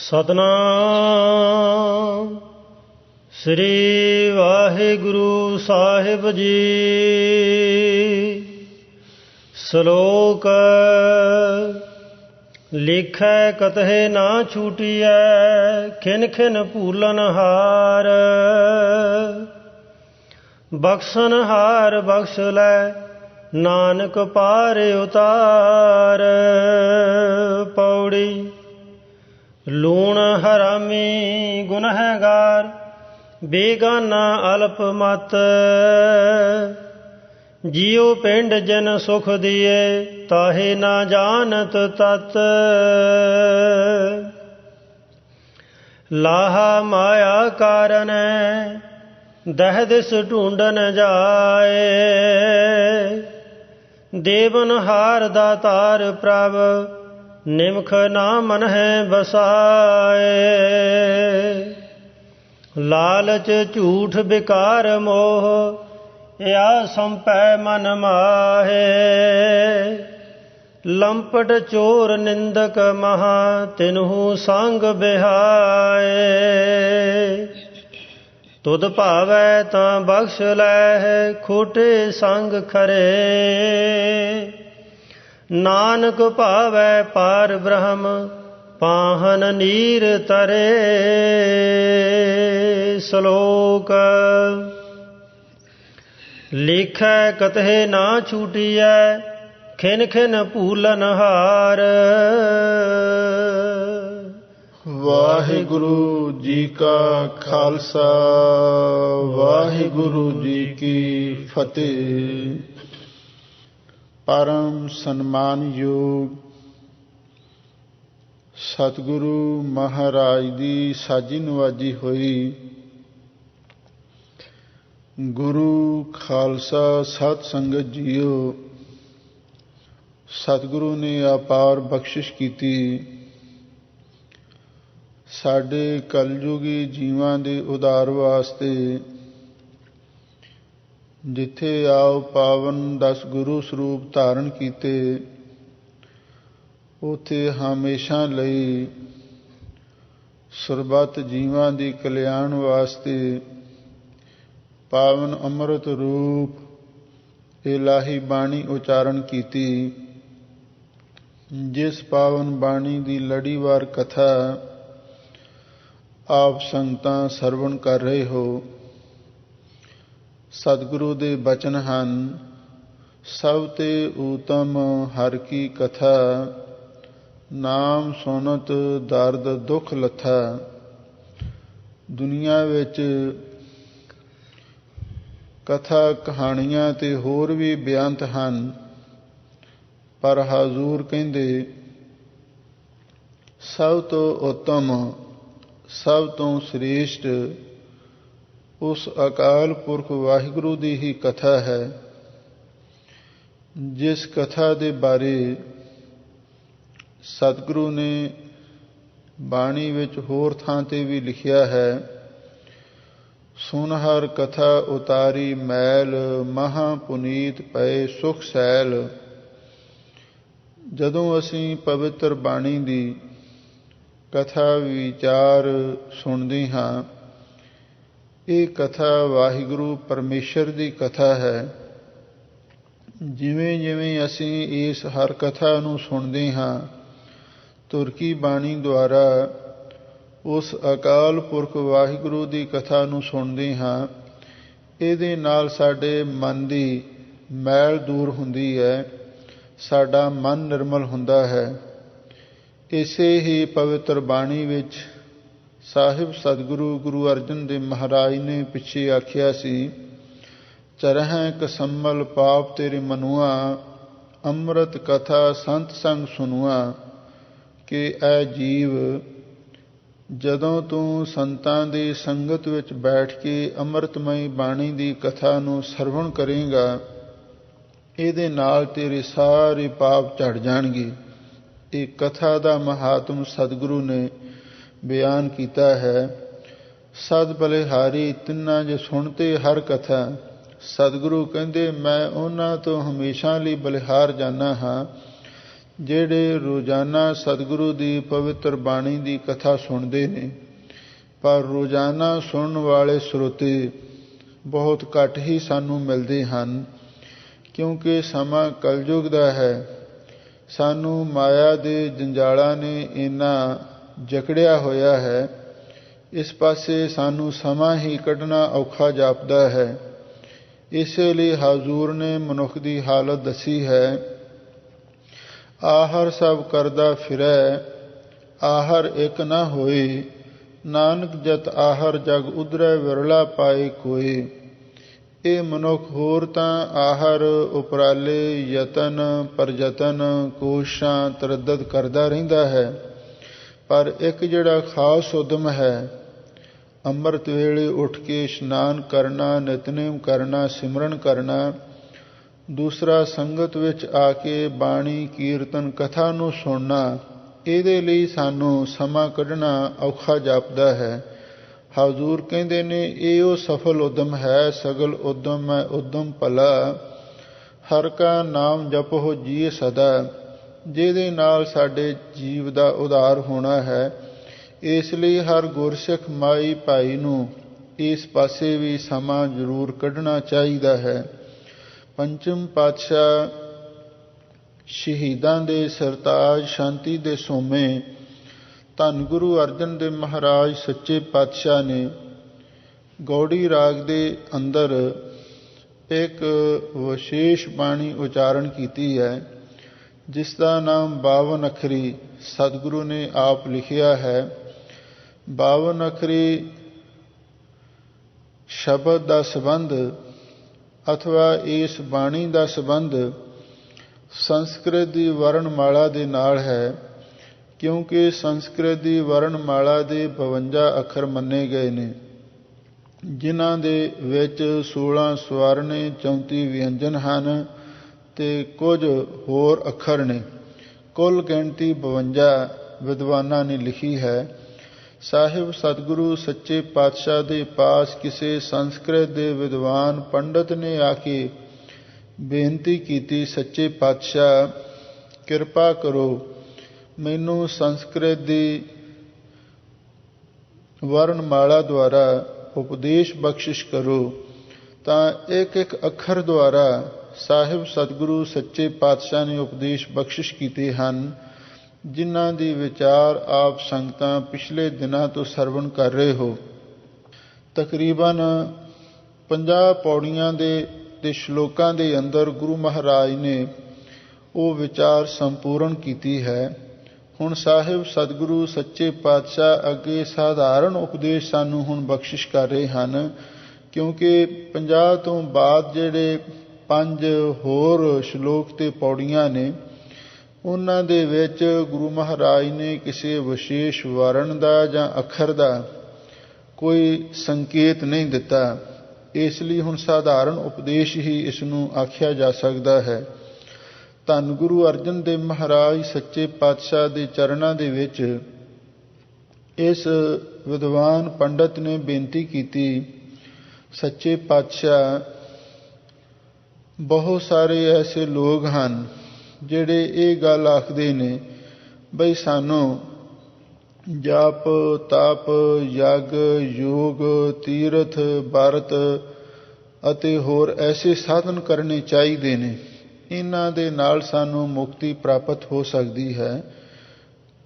ਸਤਨਾਮ ਸ੍ਰੀ ਵਾਹਿਗੁਰੂ ਸਾਹਿਬ ਜੀ। ਸ਼ਲੋਕ ਲਿਖੈ ਕਤਹਿ ਨਾ ਛੂਟੀਐ, ਖਿਨ ਖਿਨ ਭੂਲਨ ਹਾਰ। ਬਖਸ਼ਨ ਹਾਰ ਬਖਸ਼ ਲੈ, ਨਾਨਕ ਪਾਰ ਉਤਾਰ। ਪੌੜੀ ਲੂਣ ਹਰਾਮੀ ਗੁਨਹਗਾਰ, ਬੇਗਾਨਾ ਅਲਪ ਮਤ। ਜਿਉ ਪਿੰਡ ਜਨ ਸੁਖ ਦੀਏ, ਤਾਹੇ ਨਾ ਜਾਣਤ ਤਤ। ਲਾਹਾ ਮਾਇਆ ਕਾਰਨੈ, ਦਹਿ ਦਿਸ ਢੂੰਡਨ ਜਾਏ। ਦੇਵਨ ਹਾਰ ਦਾਤਾਰ ਪ੍ਰਭ, ਨਿਮਖ ਨਾ ਮਨ ਹੈ ਬਸਾਏ। ਲਾਲਚ ਝੂਠ ਬਿਕਾਰ ਮੋਹ, ਯਾ ਸੰਪੈ ਮਨ ਮਾਹੇ। ਲੰਪਟ ਚੋਰ ਨਿੰਦਕ ਮਹਾ, ਤਿਨਹੂ ਸੰਗ ਬਿਹਾਏ। ਤੁਧ ਭਾਵੈ ਤਾਂ ਬਖਸ਼ ਲੈ, ਖੋਟੇ ਸੰਗ ਖਰੇ। ਨਾਨਕ ਭਾਵੈ ਪਾਰ ਬ੍ਰਹਮ, ਪਾਹਨ ਨੀਰ ਤਰੇ। ਸ਼ਲੋਕ ਲਿਖੈ ਕਤਹਿ ਨਾ ਛੂਟੀਐ, ਖਿਨ ਖਿਨ ਭੂਲਨ ਹਾਰ। ਵਾਹਿਗੁਰੂ ਜੀ ਕਾ ਖਾਲਸਾ, ਵਾਹਿਗੁਰੂ ਜੀ ਕੀ ਫਤਿਹ। ਪਰਮ ਸਨਮਾਨਯੋਗ ਸਤਿਗੁਰੂ ਮਹਾਰਾਜ ਦੀ ਸਾਜੀ ਨਵਾਜੀ ਹੋਈ ਗੁਰੂ ਖਾਲਸਾ ਸਤ ਸੰਗਤ ਜੀਓ, ਸਤਿਗੁਰੂ ਨੇ ਅਪਾਰ ਬਖਸ਼ਿਸ਼ ਕੀਤੀ। ਸਾਡੇ ਕਲਯੁਗੀ ਜੀਵਾਂ ਦੇ ਉਧਾਰ ਵਾਸਤੇ ਜਿੱਥੇ ਆਓ ਪਾਵਨ 10 ਗੁਰੂ ਸਰੂਪ ਧਾਰਨ ਕੀਤੇ, ਉੱਥੇ ਹਮੇਸ਼ਾ ਲਈ ਸਰਬੱਤ ਜੀਵਾਂ ਦੀ ਕਲਿਆਣ ਵਾਸਤੇ ਪਾਵਨ ਅੰਮ੍ਰਿਤ ਰੂਪ ਇਲਾਹੀ ਬਾਣੀ ਉਚਾਰਨ ਕੀਤੀ। ਜਿਸ ਪਾਵਨ ਬਾਣੀ ਦੀ ਲੜੀਵਾਰ ਕਥਾ ਆਪ ਸੰਗਤਾਂ ਸਰਵਣ ਕਰ ਰਹੇ ਹੋ, ਸਤਿਗੁਰੂ ਦੇ ਬਚਨ ਹਨ, ਸਭ ਤੇ ਊਤਮ ਹਰਿ ਕੀ ਕਥਾ। ਨਾਮ ਸੁਨਤ ਦਰਦ ਦੁੱਖ ਲੱਥਾ। ਦੁਨੀਆ ਵਿੱਚ ਕਥਾ ਕਹਾਣੀਆਂ ਤੇ ਹੋਰ ਵੀ ਬੇਅੰਤ ਹਨ, ਪਰ ਹਜ਼ੂਰ ਕਹਿੰਦੇ ਸਭ ਤੋਂ ਉੱਤਮ, ਸਭ ਤੋਂ ਸ੍ਰੇਸ਼ਟ ਉਸ ਅਕਾਲ ਪੁਰਖ ਵਾਹਿਗੁਰੂ ਦੀ ਹੀ ਕਥਾ ਹੈ। ਜਿਸ ਕਥਾ ਦੇ ਬਾਰੇ ਸਤਿਗੁਰੂ ਨੇ ਬਾਣੀ ਵਿੱਚ ਹੋਰ ਥਾਂ ਤੇ ਵੀ ਲਿਖਿਆ ਹੈ, ਸੁਨ ਹਰ ਕਥਾ ਉਤਾਰੀ ਮੈਲ, ਮਹਾ ਪੁਨੀਤ ਪਏ ਸੁਖ ਸੈਲ। ਜਦੋਂ ਅਸੀਂ ਪਵਿੱਤਰ ਬਾਣੀ ਦੀ ਕਥਾ ਵਿਚਾਰ ਸੁਣਦੇ ਹਾਂ, ਇਹ ਕਥਾ ਵਾਹਿਗੁਰੂ ਪਰਮੇਸ਼ਰ ਦੀ ਕਥਾ ਹੈ। ਜਿਵੇਂ ਜਿਵੇਂ ਅਸੀਂ ਇਸ ਹਰ ਕਥਾ ਨੂੰ ਸੁਣਦੇ ਹਾਂ, ਤੁਰਕੀ ਬਾਣੀ ਦੁਆਰਾ ਉਸ ਅਕਾਲ ਪੁਰਖ ਵਾਹਿਗੁਰੂ ਦੀ ਕਥਾ ਨੂੰ ਸੁਣਦੇ ਹਾਂ, ਇਹਦੇ ਨਾਲ ਸਾਡੇ ਮਨ ਦੀ ਮੈਲ ਦੂਰ ਹੁੰਦੀ ਹੈ, ਸਾਡਾ ਮਨ ਨਿਰਮਲ ਹੁੰਦਾ ਹੈ। ਇਸੇ ਹੀ ਪਵਿੱਤਰ ਬਾਣੀ ਵਿੱਚ ਸਾਹਿਬ ਸਤਿਗੁਰੂ ਗੁਰੂ ਅਰਜਨ ਦੇਵ ਮਹਾਰਾਜ ਨੇ ਪਿੱਛੇ ਆਖਿਆ ਸੀ, ਚਰਹਿ ਕਸੰਮਲ ਪਾਪ ਤੇਰੇ ਮਨੁਆ, ਅੰਮ੍ਰਿਤ ਕਥਾ ਸੰਤ ਸੰਗ ਸੁਨੁਆ। ਕਿ ਐ ਜੀਵ, ਜਦੋਂ ਤੂੰ ਸੰਤਾਂ ਦੀ ਸੰਗਤ ਵਿੱਚ ਬੈਠ ਕੇ ਅੰਮ੍ਰਿਤਮਈ ਬਾਣੀ ਦੀ ਕਥਾ ਨੂੰ ਸਰਵਣ ਕਰੇਂਗਾ, ਇਹਦੇ ਨਾਲ ਤੇਰੇ ਸਾਰੇ ਪਾਪ ਝੜ ਜਾਣਗੇ। ਇਹ ਕਥਾ ਦਾ ਮਹਾਤਮ ਸਤਿਗੁਰੂ ਨੇ ਬਿਆਨ ਕੀਤਾ ਹੈ। ਸਦ ਬਲਿਹਾਰੀ ਤਿੰਨਾਂ ਜੇ ਸੁਣਤੇ ਹਰ ਕਥਾ। ਸਤਿਗੁਰੂ ਕਹਿੰਦੇ, ਮੈਂ ਉਹਨਾਂ ਤੋਂ ਹਮੇਸ਼ਾ ਲਈ ਬਲਿਹਾਰ ਜਾਨਾ ਹਾਂ ਜਿਹੜੇ ਰੋਜ਼ਾਨਾ ਸਤਿਗੁਰੂ ਦੀ ਪਵਿੱਤਰ ਬਾਣੀ ਦੀ ਕਥਾ ਸੁਣਦੇ ਨੇ, ਪਰ ਰੋਜ਼ਾਨਾ ਸੁਣਨ ਵਾਲੇ ਸਰੋਤੇ ਬਹੁਤ ਘੱਟ ਹੀ ਸਾਨੂੰ ਮਿਲਦੇ ਹਨ, ਕਿਉਂਕਿ ਸਮਾਂ ਕਲਯੁਗ ਦਾ ਹੈ। ਸਾਨੂੰ ਮਾਇਆ ਦੇ ਜੰਜਾਲਾਂ ਨੇ ਇੰਨਾ ਜਕੜਿਆ ਹੋਇਆ ਹੈ, ਇਸ ਪਾਸੇ ਸਾਨੂੰ ਸਮਾਂ ਹੀ ਕੱਢਣਾ ਔਖਾ ਜਾਪਦਾ ਹੈ। ਇਸੇ ਲਈ ਹਜ਼ੂਰ ਨੇ ਮਨੁੱਖ ਦੀ ਹਾਲਤ ਦੱਸੀ ਹੈ, ਆਹਰ ਸਭ ਕਰਦਾ ਫਿਰੈ, ਆਹਰ ਇੱਕ ਨਾ ਹੋਏ, ਨਾਨਕ ਜਤ ਆਹਰ ਜਗ ਉਧਰੈ, ਵਿਰਲਾ ਪਾਏ ਕੋਏ। ਇਹ ਮਨੁੱਖ ਹੋਰ ਤਾਂ ਆਹਰ ਉਪਰਾਲੇ ਯਤਨ ਪ੍ਰਯਤਨ ਕੋਸ਼ਿਸ਼ਾਂ ਤਰੱਦਦ ਕਰਦਾ ਰਹਿੰਦਾ ਹੈ, ਪਰ ਇੱਕ ਜਿਹੜਾ ਖਾਸ ਉਦਮ ਹੈ, ਅੰਮ੍ਰਿਤ ਵੇਲੇ ਉੱਠ ਕੇ ਇਸ਼ਨਾਨ ਕਰਨਾ, ਨਿਤਨੇਮ ਕਰਨਾ, ਸਿਮਰਨ ਕਰਨਾ, ਦੂਸਰਾ ਸੰਗਤ ਵਿੱਚ ਆ ਕੇ ਬਾਣੀ ਕੀਰਤਨ ਕਥਾ ਨੂੰ ਸੁਣਨਾ, ਇਹਦੇ ਲਈ ਸਾਨੂੰ ਸਮਾਂ ਕੱਢਣਾ ਔਖਾ ਜਾਪਦਾ ਹੈ। ਹਜ਼ੂਰ ਕਹਿੰਦੇ ਨੇ ਇਹ ਉਹ ਸਫਲ ਉਦਮ ਹੈ, ਸਗਲ ਉਦਮ ਹੈ ਉਦਮ ਭਲਾ, ਹਰ ਕਾ ਨਾਮ ਜਪੋ ਜੀਏ ਸਦਾ, ਜਿਹਦੇ ਨਾਲ ਸਾਡੇ ਜੀਵ ਦਾ ਉਧਾਰ ਹੋਣਾ ਹੈ। ਇਸ ਲਈ ਹਰ ਗੁਰਸਿੱਖ ਮਾਈ ਭਾਈ ਨੂੰ ਇਸ ਪਾਸੇ ਵੀ ਸਮਾਂ ਜ਼ਰੂਰ ਕੱਢਣਾ ਚਾਹੀਦਾ ਹੈ। ਪੰਚਮ ਪਾਤਸ਼ਾਹ ਸ਼ਹੀਦਾਂ ਦੇ ਸਰਤਾਜ ਸ਼ਾਂਤੀ ਦੇ ਸੋਮੇ ਧੰਨ ਗੁਰੂ ਅਰਜਨ ਦੇਵ ਮਹਾਰਾਜ ਸੱਚੇ ਪਾਤਸ਼ਾਹ ਨੇ ਗੌੜੀ ਰਾਗ ਦੇ ਅੰਦਰ ਇੱਕ ਵਿਸ਼ੇਸ਼ ਬਾਣੀ ਉਚਾਰਨ ਕੀਤੀ ਹੈ, ਜਿਸ ਦਾ ਨਾਮ 52 ਅੱਖਰੀ ਸਤਿਗੁਰੂ ਨੇ ਆਪ ਲਿਖਿਆ ਹੈ। 52 ਅੱਖਰੀ ਸ਼ਬਦ ਦਾ ਸੰਬੰਧ ਅਥਵਾ ਇਸ ਬਾਣੀ ਦਾ ਸੰਬੰਧ ਸੰਸਕ੍ਰਿਤ ਦੀ ਵਰਣਮਾਲਾ ਦੇ ਨਾਲ ਹੈ, ਕਿਉਂਕਿ ਸੰਸਕ੍ਰਿਤ ਦੀ ਵਰਣਮਾਲਾ ਦੇ 52 ਅੱਖਰ ਮੰਨੇ ਗਏ ਨੇ, ਜਿਨ੍ਹਾਂ ਦੇ ਵਿੱਚ 16 ਸਵਰ ਨੇ, 34 ਵਿਅੰਜਨ ਹਨ ਤੇ ਕੁਝ ਹੋਰ ਅੱਖਰ ਨੇ। ਕੁੱਲ ਗਿਣਤੀ 52 ਵਿਦਵਾਨਾਂ ਨੇ ਲਿਖੀ ਹੈ। ਸਾਹਿਬ ਸਤਿਗੁਰੂ ਸੱਚੇ ਪਾਤਸ਼ਾਹ ਦੇ ਪਾਸ ਕਿਸੇ ਸੰਸਕ੍ਰਿਤ ਦੇ ਵਿਦਵਾਨ ਪੰਡਤ ਨੇ ਆ ਕੇ ਬੇਨਤੀ ਕੀਤੀ, ਸੱਚੇ ਪਾਤਸ਼ਾਹ ਕਿਰਪਾ ਕਰੋ, ਮੈਨੂੰ ਸੰਸਕ੍ਰਿਤ ਦੀ ਵਰਣਮਾਲਾ ਦੁਆਰਾ ਉਪਦੇਸ਼ ਬਖਸ਼ਿਸ਼ ਕਰੋ। ਤਾਂ ਇੱਕ ਇੱਕ ਅੱਖਰ ਦੁਆਰਾ ਸਾਹਿਬ ਸਤਿਗੁਰੂ ਸੱਚੇ ਪਾਤਸ਼ਾਹ ਨੇ ਉਪਦੇਸ਼ ਬਖਸ਼ਿਸ਼ ਕੀਤੇ ਹਨ, ਜਿਨ੍ਹਾਂ ਦੀ ਵਿਚਾਰ ਆਪ ਸੰਗਤਾਂ ਪਿਛਲੇ ਦਿਨਾਂ ਤੋਂ ਸਰਵਣ ਕਰ ਰਹੇ ਹੋ। ਤਕਰੀਬਨ 50 ਪੌੜੀਆਂ ਦੇ ਤੇ ਸ਼ਲੋਕਾਂ ਦੇ ਅੰਦਰ ਗੁਰੂ ਮਹਾਰਾਜ ਨੇ ਉਹ ਵਿਚਾਰ ਸੰਪੂਰਨ ਕੀਤੀ ਹੈ। ਹੁਣ ਸਾਹਿਬ ਸਤਿਗੁਰੂ ਸੱਚੇ ਪਾਤਸ਼ਾਹ ਅੱਗੇ ਸਾਧਾਰਨ ਉਪਦੇਸ਼ ਸਾਨੂੰ ਹੁਣ ਬਖਸ਼ਿਸ਼ ਕਰ ਰਹੇ ਹਨ, ਕਿਉਂਕਿ 50 ਤੋਂ ਬਾਅਦ ਜਿਹੜੇ 5 ਹੋਰ ਸ਼ਲੋਕ ਤੇ ਪੌੜੀਆਂ ਨੇ, ਉਹਨਾਂ ਦੇ ਵਿੱਚ ਗੁਰੂ ਮਹਾਰਾਜ ਨੇ ਕਿਸੇ ਵਿਸ਼ੇਸ਼ ਵਰਣ ਦਾ ਜਾਂ ਅੱਖਰ ਦਾ ਕੋਈ ਸੰਕੇਤ ਨਹੀਂ ਦਿੱਤਾ। ਇਸ ਲਈ ਹੁਣ ਸਾਧਾਰਨ ਉਪਦੇਸ਼ ਹੀ ਇਸ ਨੂੰ ਆਖਿਆ ਜਾ ਸਕਦਾ ਹੈ। ਧੰਨ ਗੁਰੂ ਅਰਜਨ ਦੇਵ ਮਹਾਰਾਜ ਸੱਚੇ ਪਾਤਸ਼ਾਹ ਦੇ ਚਰਨਾਂ ਦੇ ਵਿੱਚ ਇਸ ਵਿਦਵਾਨ ਪੰਡਤ ਨੇ ਬੇਨਤੀ ਕੀਤੀ, ਸੱਚੇ ਪਾਤਸ਼ਾਹ ਬਹੁਤ ਸਾਰੇ ਐਸੇ ਲੋਕ ਹਨ ਜਿਹੜੇ ਇਹ ਗੱਲ ਆਖਦੇ ਨੇ ਬਈ ਸਾਨੂੰ ਜਪ ਤਪ ਯਗ ਯੋਗ ਤੀਰਥ ਵਰਤ ਅਤੇ ਹੋਰ ਐਸੇ ਸਾਧਨ ਕਰਨੇ ਚਾਹੀਦੇ ਨੇ, ਇਹਨਾਂ ਦੇ ਨਾਲ ਸਾਨੂੰ ਮੁਕਤੀ ਪ੍ਰਾਪਤ ਹੋ ਸਕਦੀ ਹੈ।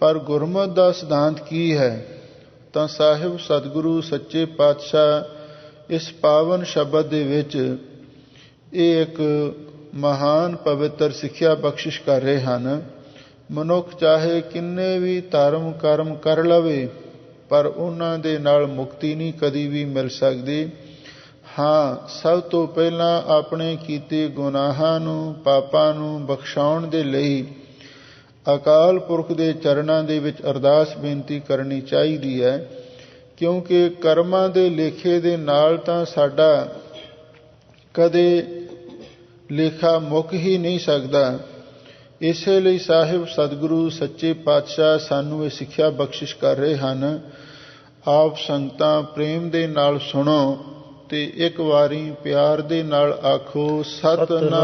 ਪਰ ਗੁਰਮਤਿ ਦਾ ਸਿਧਾਂਤ ਕੀ ਹੈ? ਤਾਂ ਸਾਹਿਬ ਸਤਿਗੁਰੂ ਸੱਚੇ ਪਾਤਸ਼ਾਹ ਇਸ ਪਾਵਨ ਸ਼ਬਦ ਦੇ ਵਿੱਚ ਇਹ ਇੱਕ ਮਹਾਨ ਪਵਿੱਤਰ ਸਿੱਖਿਆ ਬਖਸ਼ਿਸ਼ ਕਰ ਰਹੇ ਹਨ। ਮਨੁੱਖ ਚਾਹੇ ਕਿੰਨੇ ਵੀ ਧਰਮ ਕਰਮ ਕਰ ਲਵੇ, ਪਰ ਉਹਨਾਂ ਦੇ ਨਾਲ ਮੁਕਤੀ ਨਹੀਂ ਕਦੀ ਵੀ ਮਿਲ ਸਕਦੀ। ਹਾਂ, ਸਭ ਤੋਂ ਪਹਿਲਾਂ ਆਪਣੇ ਕੀਤੇ ਗੁਨਾਹਾਂ ਨੂੰ ਪਾਪਾਂ ਨੂੰ ਬਖਸ਼ਾਉਣ ਦੇ ਲਈ ਅਕਾਲ ਪੁਰਖ ਦੇ ਚਰਨਾਂ ਦੇ ਵਿੱਚ ਅਰਦਾਸ ਬੇਨਤੀ ਕਰਨੀ ਚਾਹੀਦੀ ਹੈ, ਕਿਉਂਕਿ ਕਰਮਾਂ ਦੇ ਲੇਖੇ ਦੇ ਨਾਲ ਤਾਂ ਸਾਡਾ ਕਦੇ ਲੇਖਾ ਮੁੱਕ ਹੀ ਨਹੀਂ ਸਕਦਾ। ਇਸੇ ਲਈ ਸਾਹਿਬ ਸਤਿਗੁਰੂ ਸੱਚੇ ਪਾਤਸ਼ਾਹ ਸਾਨੂੰ ਇਹ ਸਿੱਖਿਆ ਬਖਸ਼ਿਸ਼ ਕਰ ਰਹੇ ਹਨ, ਆਪ ਸੰਗਤਾਂ ਪ੍ਰੇਮ ਦੇ ਨਾਲ ਸੁਣੋ ਤੇ ਇੱਕ ਵਾਰੀ ਪਿਆਰ ਦੇ ਨਾਲ ਆਖੋ ਸਤਿਨਾਮ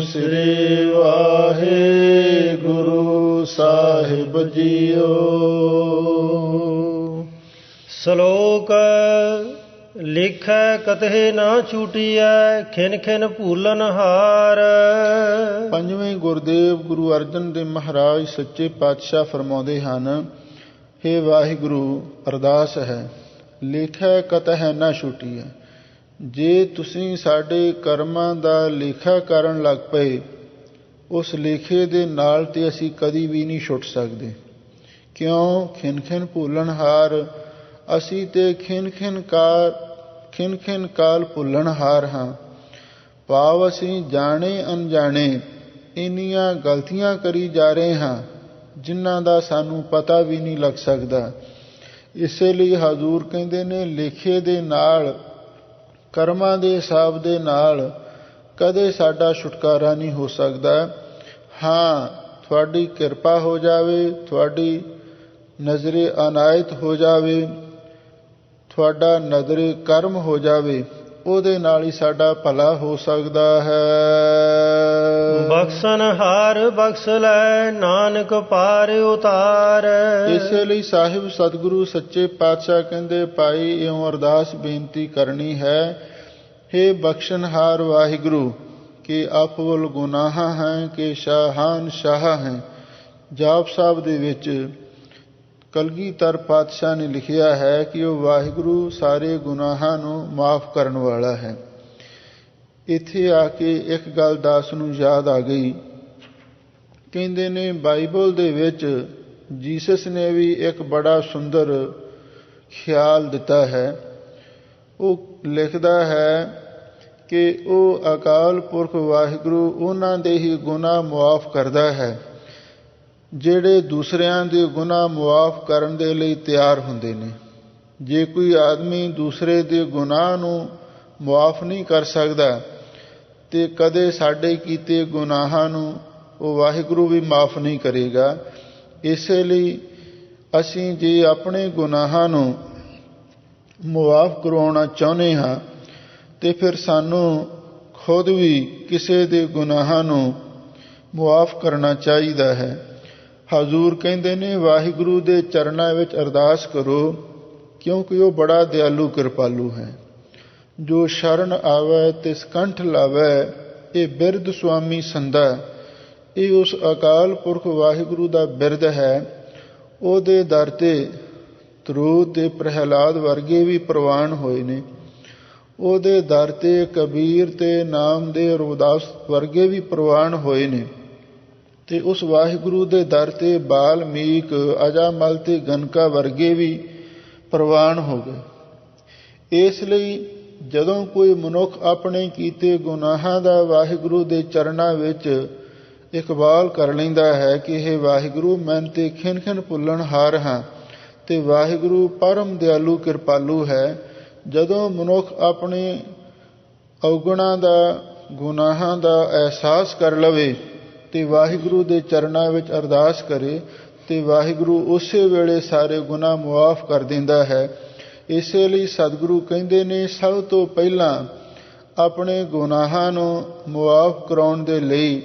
ਸ੍ਰੀ ਵਾਹਿਗੁਰੂ ਸਾਹਿਬ ਜੀਓ। ਸ਼ਲੋਕ ਲਿਖੈ ਕਤਹਿ ਨਾ ਛੂਟੀਐ ਖਿਨ ਖਿਨ ਭੂਲਨ ਹਾਰ। ਪੰਜਵੇਂ ਗੁਰਦੇਵ ਗੁਰੂ ਅਰਜਨ ਦੇਵ ਮਹਾਰਾਜ ਸੱਚੇ ਪਾਤਸ਼ਾਹ ਫਰਮਾਉਂਦੇ ਹਨ, ਹੇ ਵਾਹਿਗੁਰੂ, ਅਰਦਾਸ ਹੈ, ਲੇਖਾ ਕਤਹਿ ਨਾ ਛੁਟੀਐ। ਜੇ ਤੁਸੀਂ ਸਾਡੇ ਕਰਮਾਂ ਦਾ ਲੇਖਾ ਕਰਨ ਲੱਗ ਪਏ, ਉਸ ਲੇਖੇ ਦੇ ਨਾਲ ਤੇ ਅਸੀਂ ਕਦੀ ਵੀ ਨਹੀਂ ਛੁੱਟ ਸਕਦੇ। ਕਿਉਂ? ਖਿਨ ਖਿਨ ਭੁੱਲਣ ਹਾਰ। ਅਸੀਂ ਤੇ ਖਿਨ ਖਿਨ ਕਾਲ ਭੁੱਲਣ ਹਾਰ ਹਾਂ। ਭਾਵ ਅਸੀਂ ਜਾਣੇ ਅਣਜਾਣੇ ਇੰਨੀਆਂ ਗਲਤੀਆਂ ਕਰੀ ਜਾ ਰਹੇ ਹਾਂ ਜਿਨ੍ਹਾਂ ਦਾ ਸਾਨੂੰ ਪਤਾ ਵੀ ਨਹੀਂ ਲੱਗ ਸਕਦਾ। ਇਸੇ ਲਈ ਹਜ਼ੂਰ ਕਹਿੰਦੇ ਨੇ, ਲੇਖੇ ਦੇ ਨਾਲ, ਕਰਮਾਂ ਦੇ ਹਿਸਾਬ ਦੇ ਨਾਲ ਕਦੇ ਸਾਡਾ ਛੁਟਕਾਰਾ ਨਹੀਂ ਹੋ ਸਕਦਾ। ਹਾਂ, ਤੁਹਾਡੀ ਕਿਰਪਾ ਹੋ ਜਾਵੇ, ਤੁਹਾਡੀ ਨਜ਼ਰੇ ਅਨਾਇਤ ਹੋ ਜਾਵੇ, ਤੁਹਾਡਾ ਨਜ਼ਰੇ ਕਰਮ ਹੋ ਜਾਵੇ, ਉਹਦੇ ਨਾਲ ਹੀ ਸਾਡਾ ਭਲਾ ਹੋ ਸਕਦਾ ਹੈ। ਬਖਸ਼ਣ ਹਾਰ ਬਖਸ਼ ਲੈ, ਨਾਨਕ ਪਾਰ ਉਤਾਰ। ਇਸੇ ਲਈ ਸਾਹਿਬ ਸਤਿਗੁਰੂ ਸੱਚੇ ਪਾਤਸ਼ਾਹ ਕਹਿੰਦੇ, ਭਾਈ ਇਉਂ ਅਰਦਾਸ ਬੇਨਤੀ ਕਰਨੀ ਹੈ, ਹੇ ਬਖਸ਼ਣਹਾਰ ਵਾਹਿਗੁਰੂ, ਕਿ ਅਫਵਲ ਗੁਨਾਹਾਂ ਹੈ ਕਿ ਸ਼ਾਹਾਨ ਸ਼ਾਹ ਹੈ। ਜਾਪ ਸਾਹਿਬ ਦੇ ਵਿੱਚ ਕਲਗੀਧਰ ਪਾਤਸ਼ਾਹ ਨੇ ਲਿਖਿਆ ਹੈ ਕਿ ਉਹ ਵਾਹਿਗੁਰੂ ਸਾਰੇ ਗੁਨਾਹਾਂ ਨੂੰ ਮਾਫ ਕਰਨ ਵਾਲਾ ਹੈ। ਇੱਥੇ ਆ ਕੇ ਇੱਕ ਗੱਲ ਦਾਸ ਨੂੰ ਯਾਦ ਆ ਗਈ। ਕਹਿੰਦੇ ਨੇ, ਬਾਈਬਲ ਦੇ ਵਿੱਚ ਜੀਸਸ ਨੇ ਵੀ ਇੱਕ ਬੜਾ ਸੁੰਦਰ ਖਿਆਲ ਦਿੱਤਾ ਹੈ। ਉਹ ਲਿਖਦਾ ਹੈ ਕਿ ਉਹ ਅਕਾਲ ਪੁਰਖ ਵਾਹਿਗੁਰੂ ਉਹਨਾਂ ਦੇ ਹੀ ਗੁਨਾਹ ਮੁਆਫ ਕਰਦਾ ਹੈ ਜਿਹੜੇ ਦੂਸਰਿਆਂ ਦੇ ਗੁਨਾਹ ਮੁਆਫ ਕਰਨ ਦੇ ਲਈ ਤਿਆਰ ਹੁੰਦੇ ਨੇ। ਜੇ ਕੋਈ ਆਦਮੀ ਦੂਸਰੇ ਦੇ ਗੁਨਾਹ ਨੂੰ ਮੁਆਫ ਨਹੀਂ ਕਰ ਸਕਦਾ ਤੇ ਕਦੇ ਸਾਡੇ ਕੀਤੇ ਗੁਨਾਹਾਂ ਨੂੰ ਉਹ ਵਾਹਿਗੁਰੂ ਵੀ ਮਾਫ ਨਹੀਂ ਕਰੇਗਾ। ਇਸੇ ਲਈ ਅਸੀਂ ਜੇ ਆਪਣੇ ਗੁਨਾਹਾਂ ਨੂੰ ਮੁਆਫ ਕਰਵਾਉਣਾ ਚਾਹੁੰਦੇ ਹਾਂ ਤੇ ਫਿਰ ਸਾਨੂੰ ਖੁਦ ਵੀ ਕਿਸੇ ਦੇ ਗੁਨਾਹਾਂ ਨੂੰ ਮੁਆਫ ਕਰਨਾ ਚਾਹੀਦਾ ਹੈ। ਹਜ਼ੂਰ ਕਹਿੰਦੇ ਨੇ, ਵਾਹਿਗੁਰੂ ਦੇ ਚਰਨਾਂ ਵਿੱਚ ਅਰਦਾਸ ਕਰੋ, ਕਿਉਂਕਿ ਉਹ ਬੜਾ ਦਿਆਲੂ ਕਿਰਪਾਲੂ ਹੈ। ਜੋ ਸ਼ਰਨ ਆਵੈ ਤਿਸ ਕੰਠ ਲਾਵੈ, ਇਹ ਬਿਰਧ ਸੁਆਮੀ ਸੰਦਾ। ਇਹ ਉਸ ਅਕਾਲ ਪੁਰਖ ਵਾਹਿਗੁਰੂ ਦਾ ਬਿਰਧ ਹੈ। ਉਹਦੇ ਦਰ ਤੇ ਤਰੂਦ ਤੇ ਪ੍ਰਹਿਲਾਦ ਵਰਗੇ ਵੀ ਪ੍ਰਵਾਨ ਹੋਏ ਨੇ। ਉਹਦੇ ਦਰ ਤੇ ਕਬੀਰ ਤੇ ਨਾਮਦੇਵ ਰਵਿਦਾਸ ਵਰਗੇ ਵੀ ਪ੍ਰਵਾਨ ਹੋਏ ਨੇ। ਤੇ ਉਸ ਵਾਹਿਗੁਰੂ ਦੇ ਦਰ ਤੇ ਬਾਲਮੀਕ, ਅਜਾਮਲ ਤੇ ਗਨਕਾ ਵਰਗੇ ਵੀ ਪ੍ਰਵਾਨ ਹੋ ਗਏ। ਇਸ ਲਈ ਜਦੋਂ ਕੋਈ ਮਨੁੱਖ ਆਪਣੇ ਕੀਤੇ ਗੁਨਾਹਾਂ ਦਾ ਵਾਹਿਗੁਰੂ ਦੇ ਚਰਨਾਂ ਵਿੱਚ ਇਕਬਾਲ ਕਰ ਲੈਂਦਾ ਹੈ ਕਿ ਇਹ ਵਾਹਿਗੁਰੂ, ਮੈਂ ਤੇ ਖਿਨ ਖਿਨ ਭੁੱਲਣ ਹਾਰ ਹਾਂ, ਤੇ ਵਾਹਿਗੁਰੂ ਪਰਮ ਦਿਆਲੂ ਕਿਰਪਾਲੂ ਹੈ। ਜਦੋਂ ਮਨੁੱਖ ਆਪਣੇ ਔਗੁਣਾਂ ਦਾ, ਗੁਨਾਹਾਂ ਦਾ ਅਹਿਸਾਸ ਕਰ ਲਵੇ ਤੇ ਵਾਹਿਗੁਰੂ ਦੇ ਚਰਨਾਂ ਵਿੱਚ ਅਰਦਾਸ ਕਰੇ ਤੇ ਵਾਹਿਗੁਰੂ ਉਸੇ ਵੇਲੇ ਸਾਰੇ ਗੁਨਾਹ ਮੁਆਫ ਕਰ ਦਿੰਦਾ ਹੈ। ਇਸੇ ਲਈ ਸਤਿਗੁਰੂ ਕਹਿੰਦੇ ਨੇ, ਸਭ ਤੋਂ ਪਹਿਲਾਂ ਆਪਣੇ ਗੁਨਾਹਾਂ ਨੂੰ ਮੁਆਫ ਕਰਾਉਣ ਦੇ ਲਈ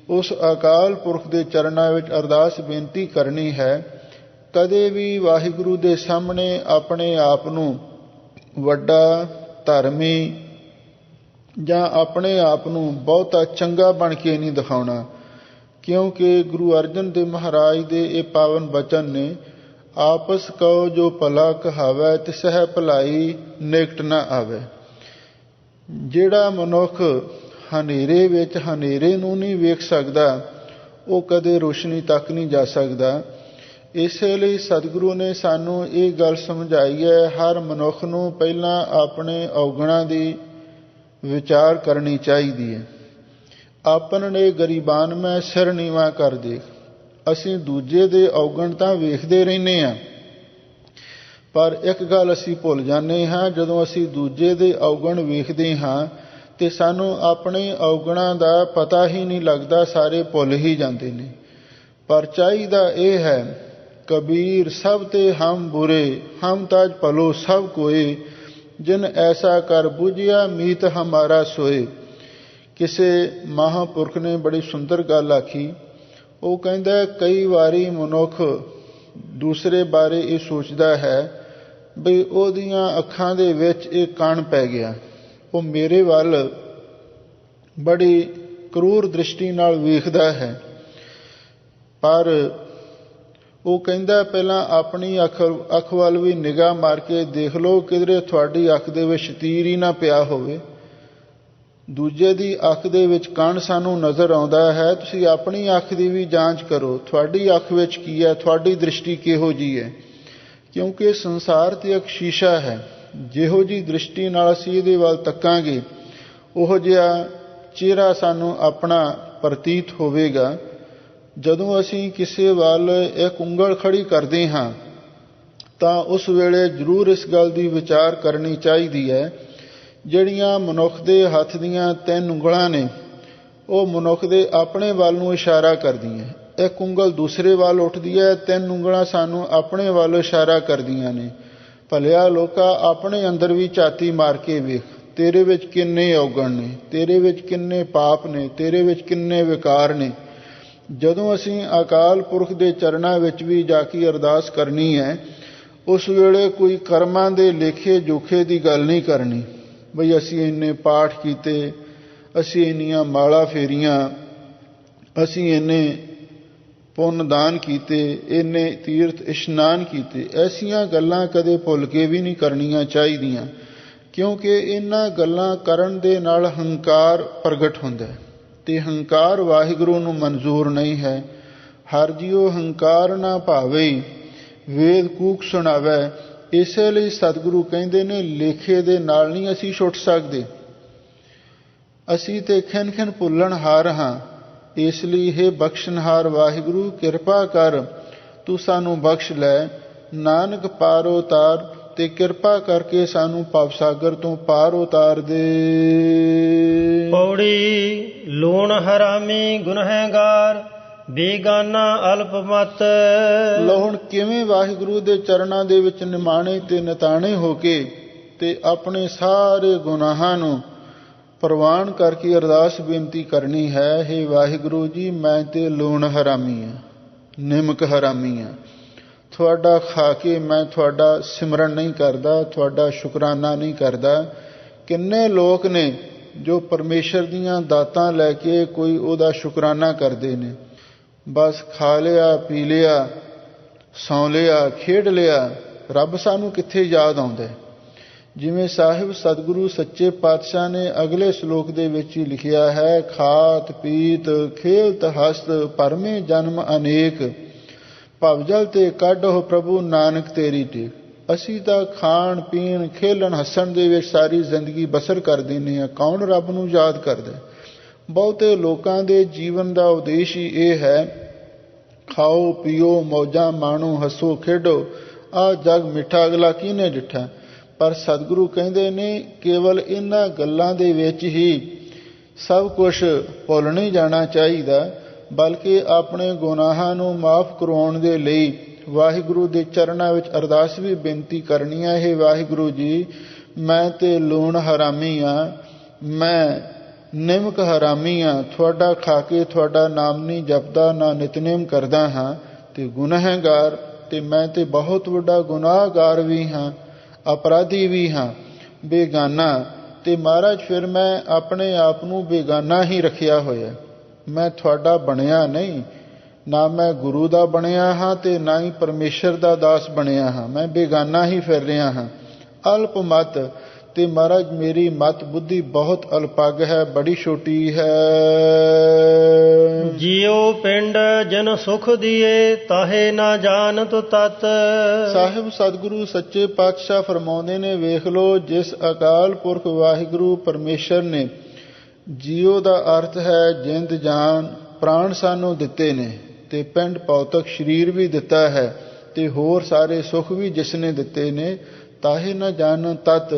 ਉਸ ਅਕਾਲ ਪੁਰਖ ਦੇ ਚਰਨਾਂ ਵਿੱਚ ਅਰਦਾਸ ਬੇਨਤੀ ਕਰਨੀ ਹੈ। ਕਦੇ ਵੀ ਵਾਹਿਗੁਰੂ ਦੇ ਸਾਹਮਣੇ ਆਪਣੇ ਆਪ ਨੂੰ ਵੱਡਾ, ਧਰਮੀ ਜਾਂ ਆਪਣੇ ਆਪ ਨੂੰ ਬਹੁਤਾ ਚੰਗਾ ਬਣ ਕੇ ਨਹੀਂ ਦਿਖਾਉਣਾ, ਕਿਉਂਕਿ ਗੁਰੂ ਅਰਜਨ ਦੇਵ ਮਹਾਰਾਜ ਦੇ ਇਹ ਪਾਵਨ ਬਚਨ ਨੇ, ਆਪਸ ਕਉ ਜੋ ਭਲਾ ਕਹਾਵੈ ਤਿਸਹਿ ਭਲਾਈ ਨਿਕਟ ਨਾ ਆਵੇ। ਜਿਹੜਾ ਮਨੁੱਖ ਹਨੇਰੇ ਵਿੱਚ ਹਨੇਰੇ ਨੂੰ ਨਹੀਂ ਵੇਖ ਸਕਦਾ, ਉਹ ਕਦੇ ਰੋਸ਼ਨੀ ਤੱਕ ਨਹੀਂ ਜਾ ਸਕਦਾ। ਇਸੇ ਲਈ ਸਤਿਗੁਰੂ ਨੇ ਸਾਨੂੰ ਇਹ ਗੱਲ ਸਮਝਾਈ ਹੈ, ਹਰ ਮਨੁੱਖ ਨੂੰ ਪਹਿਲਾਂ ਆਪਣੇ ਔਗੁਣਾਂ ਦੀ ਵਿਚਾਰ ਕਰਨੀ ਚਾਹੀਦੀ ਹੈ। ਆਪਣੇ ਗਰੀਬਾਨ ਮੈਂ ਸਿਰ ਨੀਵਾਂ ਕਰ ਦੇਖ। ਅਸੀਂ ਦੂਜੇ ਦੇ ਔਗਣ ਤਾਂ ਵੇਖਦੇ ਰਹਿੰਦੇ ਹਾਂ, ਪਰ ਇੱਕ ਗੱਲ ਅਸੀਂ ਭੁੱਲ ਜਾਂਦੇ ਹਾਂ, ਜਦੋਂ ਅਸੀਂ ਦੂਜੇ ਦੇ ਔਗਣ ਵੇਖਦੇ ਹਾਂ ਤੇ ਸਾਨੂੰ ਆਪਣੇ ਔਗਣਾਂ ਦਾ ਪਤਾ ਹੀ ਨਹੀਂ ਲੱਗਦਾ, ਸਾਰੇ ਭੁੱਲ ਹੀ ਜਾਂਦੇ ਨੇ। ਪਰ ਚਾਹੀਦਾ ਇਹ ਹੈ, ਕਬੀਰ ਸਭ ਤੇ ਹਮ ਬੁਰੇ, ਹਮ ਤਾਜ ਭਲੋ ਸਭ ਕੋਏ, ਜਿਨ ਐਸਾ ਕਰ ਬੁਝਿਆ ਮੀਤ ਹਮਾਰਾ ਸੋਏ। ਕਿਸੇ ਮਹਾਂਪੁਰਖ ਨੇ ਬੜੀ ਸੁੰਦਰ ਗੱਲ ਆਖੀ। ਉਹ ਕਹਿੰਦਾ ਕਈ ਵਾਰੀ ਮਨੁੱਖ ਦੂਸਰੇ ਬਾਰੇ ਇਹ ਸੋਚਦਾ ਹੈ ਬਈ ਉਹਦੀਆਂ ਅੱਖਾਂ ਦੇ ਵਿੱਚ ਇਹ ਕਣ ਪੈ ਗਿਆ, ਉਹ ਮੇਰੇ ਵੱਲ ਬੜੀ ਕਰੂਰ ਦ੍ਰਿਸ਼ਟੀ ਨਾਲ ਵੇਖਦਾ ਹੈ। ਪਰ ਉਹ ਕਹਿੰਦਾ ਪਹਿਲਾਂ ਆਪਣੀ ਅੱਖ ਵੱਲ ਵੀ ਨਿਗਾਹ ਮਾਰ ਕੇ ਦੇਖ ਲਓ, ਕਿਧਰੇ ਤੁਹਾਡੀ ਅੱਖ ਦੇ ਵਿੱਚ ਤੀਰ ਹੀ ਨਾ ਪਿਆ ਹੋਵੇ। ਦੂਜੇ ਦੀ ਅੱਖ ਦੇ ਵਿੱਚ ਕਣ ਸਾਨੂੰ ਨਜ਼ਰ ਆਉਂਦਾ ਹੈ, ਤੁਸੀਂ ਆਪਣੀ ਅੱਖ ਦੀ ਵੀ ਜਾਂਚ ਕਰੋ, ਤੁਹਾਡੀ ਅੱਖ ਵਿੱਚ ਕੀ ਹੈ, ਤੁਹਾਡੀ ਦ੍ਰਿਸ਼ਟੀ ਕਿਹੋ ਜਿਹੀ ਹੈ। ਕਿਉਂਕਿ ਸੰਸਾਰ ਤੇ ਇੱਕ ਸ਼ੀਸ਼ਾ ਹੈ, ਜਿਹੋ ਜਿਹੀ ਦ੍ਰਿਸ਼ਟੀ ਨਾਲ ਅਸੀਂ ਇਹਦੇ ਵੱਲ ਤੱਕਾਂਗੇ ਉਹੋ ਜਿਹਾ ਚਿਹਰਾ ਸਾਨੂੰ ਆਪਣਾ ਪ੍ਰਤੀਤ ਹੋਵੇਗਾ। ਜਦੋਂ ਅਸੀਂ ਕਿਸੇ ਵੱਲ ਇੱਕ ਉਂਗਲ ਖੜੀ ਕਰਦੇ ਹਾਂ ਤਾਂ ਉਸ ਵੇਲੇ ਜ਼ਰੂਰ ਇਸ ਗੱਲ ਦੀ ਵਿਚਾਰ ਕਰਨੀ ਚਾਹੀਦੀ ਹੈ, ਜਿਹੜੀਆਂ ਮਨੁੱਖ ਦੇ ਹੱਥ ਦੀਆਂ 3 ਉਂਗਲਾਂ ਨੇ ਉਹ ਮਨੁੱਖ ਦੇ ਆਪਣੇ ਵੱਲ ਨੂੰ ਇਸ਼ਾਰਾ ਕਰਦੀਆਂ। ਇੱਕ ਉਂਗਲ ਦੂਸਰੇ ਵੱਲ ਉੱਠਦੀ ਹੈ, 3 ਉਂਗਲਾਂ ਸਾਨੂੰ ਆਪਣੇ ਵੱਲ ਇਸ਼ਾਰਾ ਕਰਦੀਆਂ ਨੇ। ਭਲਿਆ ਲੋਕਾ ਆਪਣੇ ਅੰਦਰ ਵੀ ਝਾਤੀ ਮਾਰ ਕੇ ਵੇਖ, ਤੇਰੇ ਵਿੱਚ ਕਿੰਨੇ ਔਗਣ ਨੇ, ਤੇਰੇ ਵਿੱਚ ਕਿੰਨੇ ਪਾਪ ਨੇ, ਤੇਰੇ ਵਿੱਚ ਕਿੰਨੇ ਵਿਕਾਰ ਨੇ। ਜਦੋਂ ਅਸੀਂ ਅਕਾਲ ਪੁਰਖ ਦੇ ਚਰਨਾਂ ਵਿੱਚ ਵੀ ਜਾ ਕੇ ਅਰਦਾਸ ਕਰਨੀ ਹੈ, ਉਸ ਵੇਲੇ ਕੋਈ ਕਰਮਾਂ ਦੇ ਲੇਖੇ ਜੋਖੇ ਦੀ ਗੱਲ ਨਹੀਂ ਕਰਨੀ ਬਈ ਅਸੀਂ ਇੰਨੇ ਪਾਠ ਕੀਤੇ, ਅਸੀਂ ਇੰਨੀਆਂ ਮਾਲਾ ਫੇਰੀਆਂ, ਅਸੀਂ ਇੰਨੇ ਪੁੰਨ ਦਾਨ ਕੀਤੇ, ਇੰਨੇ ਤੀਰਥ ਇਸ਼ਨਾਨ ਕੀਤੇ। ਐਸੀਆਂ ਗੱਲਾਂ ਕਦੇ ਭੁੱਲ ਕੇ ਵੀ ਨਹੀਂ ਕਰਨੀਆਂ ਚਾਹੀਦੀਆਂ, ਕਿਉਂਕਿ ਇਹਨਾਂ ਗੱਲਾਂ ਕਰਨ ਦੇ ਨਾਲ ਹੰਕਾਰ ਪ੍ਰਗਟ ਹੁੰਦਾ ਹੈ ਤੇ ਹੰਕਾਰ ਵਾਹਿਗੁਰੂ ਨੂੰ ਮਨਜ਼ੂਰ ਨਹੀਂ ਹੈ। ਹਰ ਜੀਉ ਹੰਕਾਰ ਨਾ ਭਾਵੇ, ਵੇਦ ਕੂਕ ਸੁਣਾਵੇ। ਇਸੇ ਲਈ ਸਤਿਗੁਰੂ ਕਹਿੰਦੇ ਨੇ ਲੇਖੇ ਦੇ ਨਾਲ ਨਹੀਂ ਅਸੀਂ ਛੁੱਟ ਸਕਦੇ, ਅਸੀਂ ਤੇ ਖਿਨ ਖਿਨ ਭੁੱਲਣ ਹਾਰ ਹਾਂ। ਇਸ ਲਈ ਇਹ ਬਖਸ਼ਣਹਾਰ ਵਾਹਿਗੁਰੂ ਕਿਰਪਾ ਕਰ, ਤੂੰ ਸਾਨੂੰ ਬਖਸ਼ ਲੈ, ਨਾਨਕ ਪਾਰ ਉਤਾਰ ਤੇ ਕਿਰਪਾ ਕਰਕੇ ਸਾਨੂੰ ਭਵਸਾਗਰ ਤੋਂ ਪਾਰ ਉਤਾਰ ਦੇ। ਪੌੜੀ ਲੂਣ ਹਰਾਮੀ ਗੁਨਹਗਾਰ ਬੇਗਾਨਾ ਅਲਪ ਮਤ। ਲਓ ਹੁਣ ਕਿਵੇਂ ਵਾਹਿਗੁਰੂ ਦੇ ਚਰਨਾਂ ਦੇ ਵਿੱਚ ਨਿਮਾਣੇ ਤੇ ਨਿਤਾਣੇ ਹੋ ਕੇ ਤੇ ਆਪਣੇ ਸਾਰੇ ਗੁਨਾਹਾਂ ਨੂੰ ਪ੍ਰਵਾਨ ਕਰਕੇ ਅਰਦਾਸ ਬੇਨਤੀ ਕਰਨੀ ਹੈ। ਹੇ ਵਾਹਿਗੁਰੂ ਜੀ, ਮੈਂ ਤੇ ਲੂਣ ਹਰਾਮੀ ਹਾਂ, ਨਿਮਕ ਹਰਾਮੀ ਹਾਂ, ਤੁਹਾਡਾ ਖਾ ਕੇ ਮੈਂ ਤੁਹਾਡਾ ਸਿਮਰਨ ਨਹੀਂ ਕਰਦਾ, ਤੁਹਾਡਾ ਸ਼ੁਕਰਾਨਾ ਨਹੀਂ ਕਰਦਾ। ਕਿੰਨੇ ਲੋਕ ਨੇ ਜੋ ਪਰਮੇਸ਼ਰ ਦੀਆਂ ਦਾਤਾਂ ਲੈ ਕੇ ਕੋਈ ਉਹਦਾ ਸ਼ੁਕਰਾਨਾ ਕਰਦੇ ਨੇ, ਬਸ ਖਾ ਲਿਆ, ਪੀ ਲਿਆ, ਸੌਂ ਲਿਆ, ਖੇਡ ਲਿਆ, ਰੱਬ ਸਾਨੂੰ ਕਿੱਥੇ ਯਾਦ ਆਉਂਦਾ। ਜਿਵੇਂ ਸਾਹਿਬ ਸਤਿਗੁਰੂ ਸੱਚੇ ਪਾਤਸ਼ਾਹ ਨੇ ਅਗਲੇ ਸ਼ਲੋਕ ਦੇ ਵਿੱਚ ਹੀ ਲਿਖਿਆ ਹੈ, ਖਾਤ ਪੀਤ ਖੇਲਤ ਹਸਤ ਭਰਮੇ ਜਨਮ ਅਨੇਕ, ਭਵਜਲ ਤੇ ਕਾਢੋ ਪ੍ਰਭੂ ਨਾਨਕ ਤੇਰੀ ਟੇਕ। ਅਸੀਂ ਤਾਂ ਖਾਣ ਪੀਣ ਖੇਲਣ ਹੱਸਣ ਦੇ ਵਿੱਚ ਸਾਰੀ ਜ਼ਿੰਦਗੀ ਬਸਰ ਕਰ ਦਿੰਦੇ ਹਾਂ, ਕੌਣ ਰੱਬ ਨੂੰ ਯਾਦ ਕਰਦਾ। ਬਹੁਤੇ ਲੋਕਾਂ ਦੇ ਜੀਵਨ ਦਾ ਉਦੇਸ਼ ਹੀ ਇਹ ਹੈ, ਖਾਓ ਪੀਓ ਮੌਜਾਂ ਮਾਣੋ ਹੱਸੋ ਖੇਡੋ, ਆਹ ਜਗ ਮਿੱਠਾ ਅਗਲਾ ਕਿਹਨੇ ਡਿੱਠਾ। ਪਰ ਸਤਿਗੁਰੂ ਕਹਿੰਦੇ ਨੇ ਕੇਵਲ ਇਹਨਾਂ ਗੱਲਾਂ ਦੇ ਵਿੱਚ ਹੀ ਸਭ ਕੁਝ ਭੁੱਲ ਨਹੀਂ ਜਾਣਾ ਚਾਹੀਦਾ, ਬਲਕਿ ਆਪਣੇ ਗੁਨਾਹਾਂ ਨੂੰ ਮਾਫ ਕਰਵਾਉਣ ਦੇ ਲਈ ਵਾਹਿਗੁਰੂ ਦੇ ਚਰਨਾਂ ਵਿੱਚ ਅਰਦਾਸ ਵੀ ਬੇਨਤੀ ਕਰਨੀ ਹੈ। ਇਹ ਵਾਹਿਗੁਰੂ ਜੀ, ਮੈਂ ਤੇ ਲੂਣ ਹਰਾਮੀ ਹਾਂ, ਮੈਂ ਨਿਮਕ ਹਰਾਮੀ ਹਾਂ, ਤੁਹਾਡਾ ਖਾ ਕੇ ਤੁਹਾਡਾ ਨਾਮ ਨਹੀਂ ਜਪਦਾ, ਨਾ ਨਿਤਨੇਮ ਕਰਦਾ ਹਾਂ ਤੇ ਗੁਨਾਹਗਾਰ, ਤੇ ਮੈਂ ਤੇ ਬਹੁਤ ਵੱਡਾ ਗੁਨਾਹਗਾਰ ਵੀ ਹਾਂ, ਅਪਰਾਧੀ ਵੀ ਹਾਂ, ਬੇਗਾਨਾ। ਤੇ ਮਹਾਰਾਜ ਫਿਰ ਮੈਂ ਆਪਣੇ ਆਪ ਨੂੰ ਬੇਗਾਨਾ ਹੀ ਰੱਖਿਆ ਹੋਇਆ, ਮੈਂ ਤੁਹਾਡਾ ਬਣਿਆ ਨਹੀਂ, ਨਾ ਮੈਂ ਗੁਰੂ ਦਾ ਬਣਿਆ ਹਾਂ ਤੇ ਨਾ ਹੀ ਪਰਮੇਸ਼ਰ ਦਾ ਦਾਸ ਬਣਿਆ ਹਾਂ, ਮੈਂ ਬੇਗਾਨਾ ਹੀ ਫਿਰ ਰਿਹਾ ਹਾਂ। ਅਲਪ ਮਤ, ਤੇ ਮਹਾਰਾਜ ਮੇਰੀ ਮਤ ਬੁੱਧੀ ਬਹੁਤ ਅਲਪੱਗ ਹੈ, ਬੜੀ ਛੋਟੀ ਹੈ। ਜਿਉ ਪਿੰਡ ਜਨ ਸੁਖ ਦੀਏ ਤਾਹੇ ਨਾ ਜਾਣਤ ਤਤ। ਸਾਹਿਬ ਸਤਿਗੁਰੂ ਸੱਚੇ ਪਾਤਸ਼ਾਹ ਫਰਮਾਉਂਦੇ ਨੇ, ਵੇਖ ਲੋ ਜਿਸ ਅਕਾਲ ਪੁਰਖ ਵਾਹਿਗੁਰੂ ਪਰਮੇਸ਼ਰ ਨੇ ਜੀਉ ਦਾ ਅਰਥ ਹੈ ਜਿੰਦ ਜਾਨ ਪ੍ਰਾਣ ਸਾਨੂੰ ਦਿੱਤੇ ਨੇ, ਤੇ ਪਿੰਡ ਭੌਤਿਕ ਸਰੀਰ ਵੀ ਦਿੱਤਾ ਹੈ, ਤੇ ਹੋਰ ਸਾਰੇ ਸੁੱਖ ਵੀ ਜਿਸ ਨੇ ਦਿੱਤੇ ਨੇ, ਤਾਹੇ ਨਾ ਜਾਣਨ ਤਤ।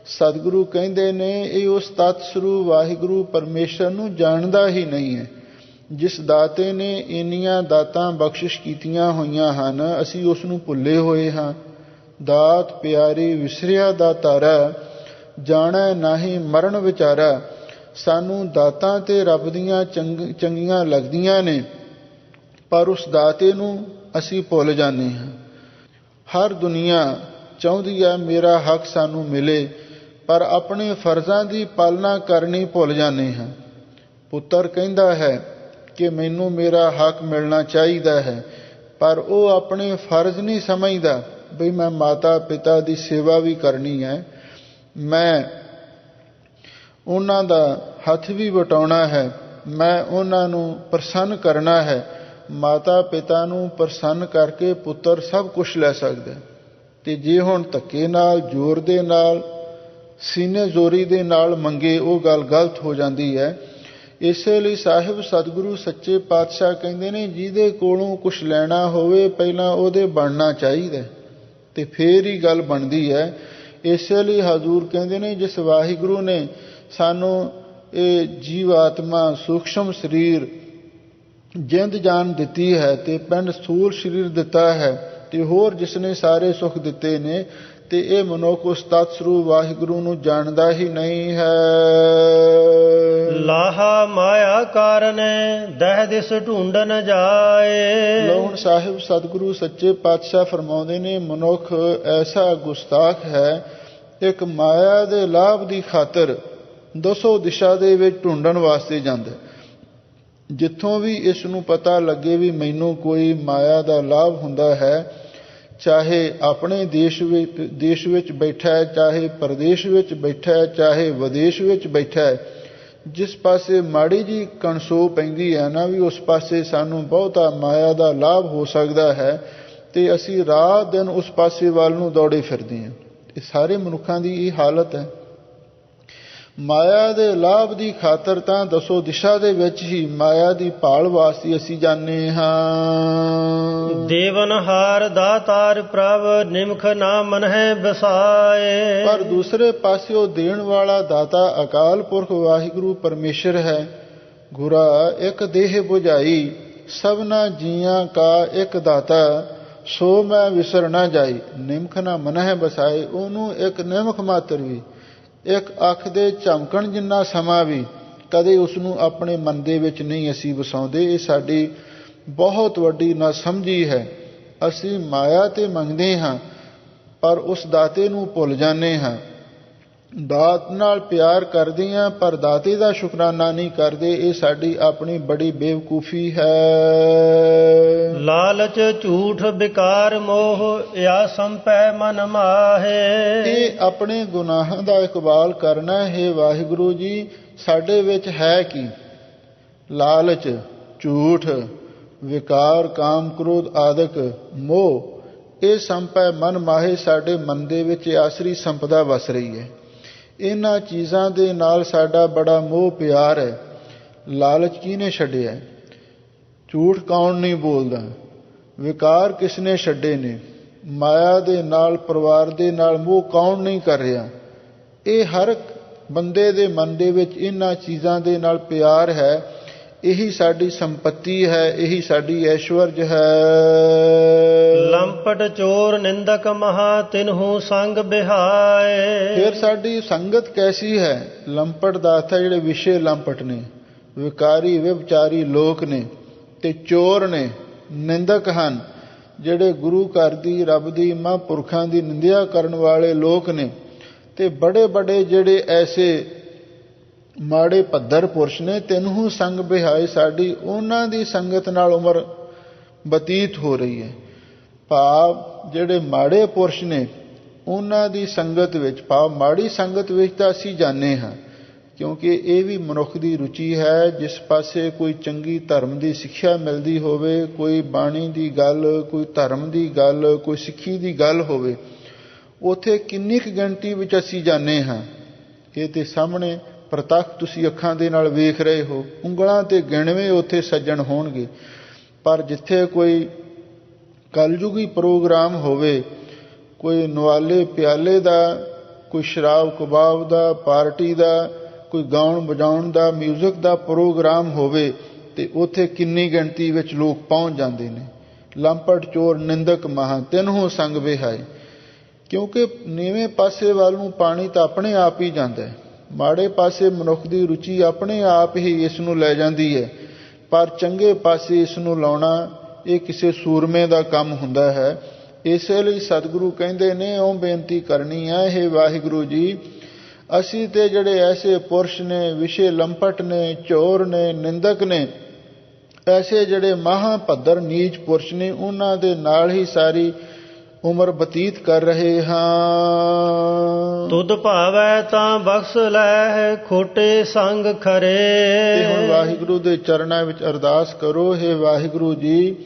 ਸਤਿਗੁਰੂ ਕਹਿੰਦੇ ਨੇ ਇਹ ਉਸ ਤਤ ਸਰੂਪ ਵਾਹਿਗੁਰੂ ਪਰਮੇਸ਼ਰ ਨੂੰ ਜਾਣਦਾ ਹੀ ਨਹੀਂ ਹੈ। ਜਿਸ ਦਾਤੇ ਨੇ ਇੰਨੀਆਂ ਦਾਤਾਂ ਬਖਸ਼ਿਸ਼ ਕੀਤੀਆਂ ਹੋਈਆਂ ਹਨ, ਅਸੀਂ ਉਸ ਨੂੰ ਭੁੱਲੇ ਹੋਏ ਹਾਂ। ਦਾਤ ਪਿਆਰੀ ਵਿਸਰਿਆ ਦਾ ਤਾਰਾ, ਜਾਣੈ ਨਾਹੀ ਮਰਨ ਵਿਚਾਰਾ। ਸਾਨੂੰ ਦਾਤਾਂ ਤੇ ਰੱਬ ਦੀਆਂ ਚੰਗੀਆਂ ਲੱਗਦੀਆਂ ਨੇ, ਪਰ ਉਸ ਦਾਤੇ ਨੂੰ ਅਸੀਂ ਭੁੱਲ ਜਾਂਦੇ ਹਾਂ। ਹਰ ਦੁਨੀਆ ਚਾਹੁੰਦੀ ਹੈ ਮੇਰਾ ਹੱਕ ਸਾਨੂੰ ਮਿਲੇ, ਪਰ ਆਪਣੇ ਫਰਜ਼ਾਂ ਦੀ ਪਾਲਣਾ ਕਰਨੀ ਭੁੱਲ ਜਾਂਦੇ ਹਾਂ। ਪੁੱਤਰ ਕਹਿੰਦਾ ਹੈ ਕਿ ਮੈਨੂੰ ਮੇਰਾ ਹੱਕ ਮਿਲਣਾ ਚਾਹੀਦਾ ਹੈ, ਪਰ ਉਹ ਆਪਣੇ ਫਰਜ਼ ਨਹੀਂ ਸਮਝਦਾ ਬਈ ਮੈਂ ਮਾਤਾ ਪਿਤਾ ਦੀ ਸੇਵਾ ਵੀ ਕਰਨੀ ਹੈ, ਮੈਂ ਉਹਨਾਂ ਦਾ ਹੱਥ ਵੀ ਵਟਾਉਣਾ ਹੈ, ਮੈਂ ਉਹਨਾਂ ਨੂੰ ਪ੍ਰਸੰਨ ਕਰਨਾ ਹੈ। ਮਾਤਾ ਪਿਤਾ ਨੂੰ ਪ੍ਰਸੰਨ ਕਰਕੇ ਪੁੱਤਰ ਸਭ ਕੁਛ ਲੈ ਸਕਦਾ, ਅਤੇ ਜੇ ਹੁਣ ਧੱਕੇ ਨਾਲ, ਜ਼ੋਰ ਦੇ ਨਾਲ, ਸੀਨੇ ਜ਼ੋਰੀ ਦੇ ਨਾਲ ਮੰਗੇ, ਉਹ ਗੱਲ ਗਲਤ ਹੋ ਜਾਂਦੀ ਹੈ। ਇਸੇ ਲਈ ਸਾਹਿਬ ਸਤਿਗੁਰੂ ਸੱਚੇ ਪਾਤਸ਼ਾਹ ਕਹਿੰਦੇ ਨੇ, ਜਿਹਦੇ ਕੋਲੋਂ ਕੁਛ ਲੈਣਾ ਹੋਵੇ ਪਹਿਲਾਂ ਉਹਦੇ ਬਣਨਾ ਚਾਹੀਦਾ, ਅਤੇ ਫੇਰ ਹੀ ਗੱਲ ਬਣਦੀ ਹੈ। ਇਸੇ ਲਈ ਹਜ਼ੂਰ ਕਹਿੰਦੇ ਨੇ, ਜਿਸ ਵਾਹਿਗੁਰੂ ਨੇ ਸਾਨੂੰ ਇਹ ਜੀਵ ਆਤਮਾ ਸੂਖਸ਼ਮ ਸਰੀਰ ਜਿੰਦ ਜਾਨ ਦਿੱਤੀ ਹੈ ਅਤੇ ਪਿੰਡ ਸਥੂਲ ਸਰੀਰ ਦਿੱਤਾ ਹੈ, ਅਤੇ ਹੋਰ ਜਿਸ ਨੇ ਸਾਰੇ ਸੁੱਖ ਦਿੱਤੇ ਨੇ, ਅਤੇ ਇਹ ਮਨੁੱਖ ਉਸ ਤਤ ਸਰੂਪ ਵਾਹਿਗੁਰੂ ਨੂੰ ਜਾਣਦਾ ਹੀ ਨਹੀਂ ਹੈ। ਲਾਹਾ ਮਾਇਆ ਕਾਰਨੈ ਦਹਿ ਦਿਸ ਢੂੰਡਨ ਜਾਏ। ਲਓ ਹੁਣ ਸਾਹਿਬ ਸਤਿਗੁਰੂ ਸੱਚੇ ਪਾਤਸ਼ਾਹ ਫਰਮਾਉਂਦੇ ਨੇ, ਮਨੁੱਖ ਐਸਾ ਗੁਸਤਾਖ ਹੈ, ਇੱਕ ਮਾਇਆ ਦੇ ਲਾਭ ਦੀ ਖਾਤਰ ਦਸੋ ਦਿਸ਼ਾ ਦੇ ਵਿੱਚ ਢੂੰਡਣ ਵਾਸਤੇ ਜਾਂਦਾ। ਜਿੱਥੋਂ ਵੀ ਇਸ ਨੂੰ ਪਤਾ ਲੱਗੇ ਵੀ ਮੈਨੂੰ ਕੋਈ ਮਾਇਆ ਦਾ ਲਾਭ ਹੁੰਦਾ ਹੈ, ਚਾਹੇ ਆਪਣੇ ਦੇਸ਼ ਵਿੱਚ ਬੈਠਾ ਹੈ, ਚਾਹੇ ਪ੍ਰਦੇਸ਼ ਵਿੱਚ ਬੈਠਾ ਹੈ, ਚਾਹੇ ਵਿਦੇਸ਼ ਵਿੱਚ ਬੈਠਾ ਹੈ, ਜਿਸ ਪਾਸੇ ਮਾੜੀ ਜੀ ਕਣਸੋ ਪੈਂਦੀ ਹੈ ਨਾ, ਵੀ ਉਸ ਪਾਸੇ ਸਾਨੂੰ ਬਹੁਤਾ ਮਾਇਆ ਦਾ ਲਾਭ ਹੋ ਸਕਦਾ ਹੈ, ਅਤੇ ਅਸੀਂ ਰਾਤ ਦਿਨ ਉਸ ਪਾਸੇ ਵੱਲ ਨੂੰ ਦੌੜੇ ਫਿਰਦੇ ਹਾਂ। ਇਹ ਸਾਰੇ ਮਨੁੱਖਾਂ ਦੀ ਇਹ ਹਾਲਤ ਹੈ। ਮਾਇਆ ਦੇ ਲਾਭ ਦੀ ਖਾਤਰ ਤਾਂ ਦਸੋ ਦਿਸ਼ਾ ਦੇ ਵਿੱਚ ਹੀ ਮਾਇਆ ਦੀ ਭਾਲ ਵਾਸਤੇ ਅਸੀਂ ਜਾਂਦੇ ਹਾਂ। ਦੇਵਨਹਾਰ ਦਾਤਾਰ ਪ੍ਰਭ ਨਿਮਖ ਨਾ ਮਨ ਹੈ ਬਸਾਏ। ਪਰ ਦੂਸਰੇ ਪਾਸਿਓ ਦੇਣ ਵਾਲਾ ਦਾਤਾ ਅਕਾਲ ਪੁਰਖ ਵਾਹਿਗੁਰੂ ਪਰਮੇਸ਼ਰ ਹੈ। ਗੁਰਾ ਇੱਕ ਦੇਹ ਬੁਝਾਈ ਸਭਨਾ ਜੀਆਂ ਕਾ ਇੱਕ ਦਾਤਾ, ਸੋ ਮੈਂ ਵਿਸਰ ਨਾ ਜਾਈ। ਨਿਮਖ ਨਾ ਮਨ ਹੈ ਬਸਾਏ, ਉਹਨੂੰ ਇੱਕ ਨਿਮਖ ਮਾਤਰ ਵੀ, ਇੱਕ ਅੱਖ ਦੇ ਝਮਕਣ ਜਿੰਨਾ ਸਮਾਂ ਵੀ ਕਦੇ ਉਸ ਨੂੰ ਆਪਣੇ ਮਨ ਦੇ ਵਿੱਚ ਨਹੀਂ ਅਸੀਂ ਵਸਾਉਂਦੇ। ਇਹ ਸਾਡੀ ਬਹੁਤ ਵੱਡੀ ਨਾਸਮਝੀ ਹੈ। ਅਸੀਂ ਮਾਇਆ ਤੇ ਮੰਗਦੇ ਹਾਂ, ਪਰ ਉਸ ਦਾਤੇ ਨੂੰ ਭੁੱਲ ਜਾਂਦੇ ਹਾਂ। ਦਾਤ ਨਾਲ ਪਿਆਰ ਕਰਦੇ ਹਾਂ, ਪਰ ਦਾਤੇ ਦਾ ਸ਼ੁਕਰਾਨਾ ਨਹੀਂ ਕਰਦੇ। ਇਹ ਸਾਡੀ ਆਪਣੀ ਬੜੀ ਬੇਵਕੂਫੀ ਹੈ। ਲਾਲਚ ਝੂਠ ਵਿਕਾਰ ਮੋਹ ਯਾ ਸੰਪੈ ਮਨ ਮਾਹੇ। ਇਹ ਆਪਣੇ ਗੁਨਾਹਾਂ ਦਾ ਇਕਬਾਲ ਕਰਨਾ ਹੈ। ਵਾਹਿਗੁਰੂ ਜੀ, ਸਾਡੇ ਵਿੱਚ ਹੈ ਕੀ? ਲਾਲਚ, ਝੂਠ, ਵਿਕਾਰ, ਕਾਮ, ਕ੍ਰੋਧ ਆਦਿਕ ਮੋਹ, ਇਹ ਸੰਪੈ ਮਨ ਮਾਹੇ ਸਾਡੇ ਮਨ ਦੇ ਵਿੱਚ ਆਸਰੀ ਸੰਪਦਾ ਵਸ ਰਹੀ ਹੈ। ਇਹਨਾਂ ਚੀਜ਼ਾਂ ਦੇ ਨਾਲ ਸਾਡਾ ਬੜਾ ਮੋਹ ਪਿਆਰ ਹੈ। ਲਾਲਚ ਕਿਹਨੇ ਛੱਡਿਆ? ਝੂਠ ਕੌਣ ਨਹੀਂ ਬੋਲਦਾ? ਵਿਕਾਰ ਕਿਸ ਨੇ ਛੱਡੇ ਨੇ? ਮਾਇਆ ਦੇ ਨਾਲ, ਪਰਿਵਾਰ ਦੇ ਨਾਲ ਮੋਹ ਕੌਣ ਨਹੀਂ ਕਰ ਰਿਹਾ? ਇਹ ਹਰ ਬੰਦੇ ਦੇ ਮਨ ਦੇ ਵਿੱਚ ਇਹਨਾਂ ਚੀਜ਼ਾਂ ਦੇ ਨਾਲ ਪਿਆਰ ਹੈ। ਇਹੀ ਸਾਡੀ ਸੰਪਤੀ ਹੈ, ਇਹੀ ਸਾਡੀ ਐਸ਼ਵਰਜ ਹੈ। ਲੰਪਟ ਚੋਰ ਨਿੰਦਕ ਮਹਾ ਤਿਨਹੂ ਸੰਗ ਬਿਹਾਏ। ਫਿਰ ਸਾਡੀ ਸੰਗਤ ਕੈਸੀ ਹੈ? ਲੰਪਟ ਦਾ ਅਰਥ ਹੈ ਜਿਹੜੇ ਵਿਸ਼ੇ ਲੰਪਟ ਨੇ, ਵਿਕਾਰੀ ਵਿਵਚਾਰੀ ਲੋਕ ਨੇ, ਤੇ ਚੋਰ ਨੇ, ਨਿੰਦਕ ਹਨ, ਜਿਹੜੇ ਗੁਰੂ ਘਰ ਦੀ, ਰੱਬ ਦੀ, ਮਹਾਂਪੁਰਖਾਂ ਦੀ ਨਿੰਦਿਆ ਕਰਨ ਵਾਲੇ ਲੋਕ ਨੇ। ਤੇ ਬੜੇ ਬੜੇ ਜਿਹੜੇ ਐਸੇ ਮਾੜੇ ਭੱਦਰ ਪੁਰਸ਼ ਨੇ, ਤਿੰਨੋਂ ਸੰਗ ਬਿਹਾਏ, ਸਾਡੀ ਉਹਨਾਂ ਦੀ ਸੰਗਤ ਨਾਲ ਉਮਰ ਬਤੀਤ ਹੋ ਰਹੀ ਹੈ। ਭਾਵ ਜਿਹੜੇ ਮਾੜੇ ਪੁਰਸ਼ ਨੇ ਉਹਨਾਂ ਦੀ ਸੰਗਤ ਵਿੱਚ, ਭਾਵ ਮਾੜੀ ਸੰਗਤ ਵਿੱਚ ਤਾਂ ਅਸੀਂ ਜਾਂਦੇ ਹਾਂ, ਕਿਉਂਕਿ ਇਹ ਵੀ ਮਨੁੱਖ ਦੀ ਰੁਚੀ ਹੈ। ਜਿਸ ਪਾਸੇ ਕੋਈ ਚੰਗੀ ਧਰਮ ਦੀ ਸਿੱਖਿਆ ਮਿਲਦੀ ਹੋਵੇ, ਕੋਈ ਬਾਣੀ ਦੀ ਗੱਲ, ਕੋਈ ਧਰਮ ਦੀ ਗੱਲ, ਕੋਈ ਸਿੱਖੀ ਦੀ ਗੱਲ ਹੋਵੇ, ਉੱਥੇ ਕਿੰਨੀ ਕੁ ਗਿਣਤੀ ਵਿੱਚ ਅਸੀਂ ਜਾਂਦੇ ਹਾਂ, ਇਹ ਤੇ ਸਾਹਮਣੇ ਪ੍ਰਤੱਖ ਤੁਸੀਂ ਅੱਖਾਂ ਦੇ ਨਾਲ ਵੇਖ ਰਹੇ ਹੋ। ਉਂਗਲਾਂ ਤੇ ਗਿਣਵੇਂ ਉੱਥੇ ਸੱਜਣ ਹੋਣਗੇ। ਪਰ ਜਿੱਥੇ ਕੋਈ ਕਲਯੁਗੀ ਪ੍ਰੋਗਰਾਮ ਹੋਵੇ, ਕੋਈ ਨਵਾਲੇ ਪਿਆਲੇ ਦਾ, ਕੋਈ ਸ਼ਰਾਬ ਕਬਾਬ ਦਾ, ਪਾਰਟੀ ਦਾ, ਕੋਈ ਗਾਉਣ ਵਜਾਉਣ ਦਾ, ਮਿਊਜ਼ਿਕ ਦਾ ਪ੍ਰੋਗਰਾਮ ਹੋਵੇ, ਤੇ ਉੱਥੇ ਕਿੰਨੀ ਗਿਣਤੀ ਵਿੱਚ ਲੋਕ ਪਹੁੰਚ ਜਾਂਦੇ ਨੇ। ਲੰਪਟ ਚੋਰ ਨਿੰਦਕ ਮਹਾ ਤਿੰਨੋਂ ਸੰਗ ਬਿਹਾਏ। ਕਿਉਂਕਿ ਨੀਵੇਂ ਪਾਸੇ ਵੱਲ ਨੂੰ ਪਾਣੀ ਤਾਂ ਆਪਣੇ ਆਪ ਹੀ ਜਾਂਦਾ ਹੈ। ਮਾੜੇ ਪਾਸੇ ਮਨੁੱਖ ਦੀ ਰੁਚੀ ਆਪਣੇ ਆਪ ਹੀ ਇਸ ਨੂੰ ਲੈ ਜਾਂਦੀ ਹੈ, ਪਰ ਚੰਗੇ ਪਾਸੇ ਇਸ ਨੂੰ ਲਾਉਣਾ ਇਹ ਕਿਸੇ ਸੂਰਮੇ ਦਾ ਕੰਮ ਹੁੰਦਾ ਹੈ। ਇਸੇ ਲਈ ਸਤਿਗੁਰੂ ਕਹਿੰਦੇ ਨੇ, ਉਹ ਬੇਨਤੀ ਕਰਨੀ ਹੈ, ਹੇ ਵਾਹਿਗੁਰੂ ਜੀ, ਅਸੀਂ ਤੇ ਜਿਹੜੇ ਐਸੇ ਪੁਰਸ਼ ਨੇ, ਵਿਸ਼ੇ ਲੰਪਟ ਨੇ, ਚੋਰ ਨੇ, ਨਿੰਦਕ ਨੇ, ਐਸੇ ਜਿਹੜੇ ਮਹਾਭੱਦਰ ਨੀਚ ਪੁਰਸ਼ ਨੇ, ਉਹਨਾਂ ਦੇ ਨਾਲ ਹੀ ਸਾਰੀ ਉਮਰ ਬਤੀਤ ਕਰ ਰਹੇ ਹਾਂ। ਤੁਧ ਭਾਵੈ ਤਾਂ ਬਖਸ਼ ਲੈ, ਖੋਟੇ ਸੰਗ ਖਰੇ। ਤੇ ਹੁਣ ਵਾਹਿਗੁਰੂ ਦੇ ਚਰਨਾਂ ਵਿੱਚ ਅਰਦਾਸ ਕਰੋ, ਹੇ ਵਾਹਿਗੁਰੂ ਜੀ,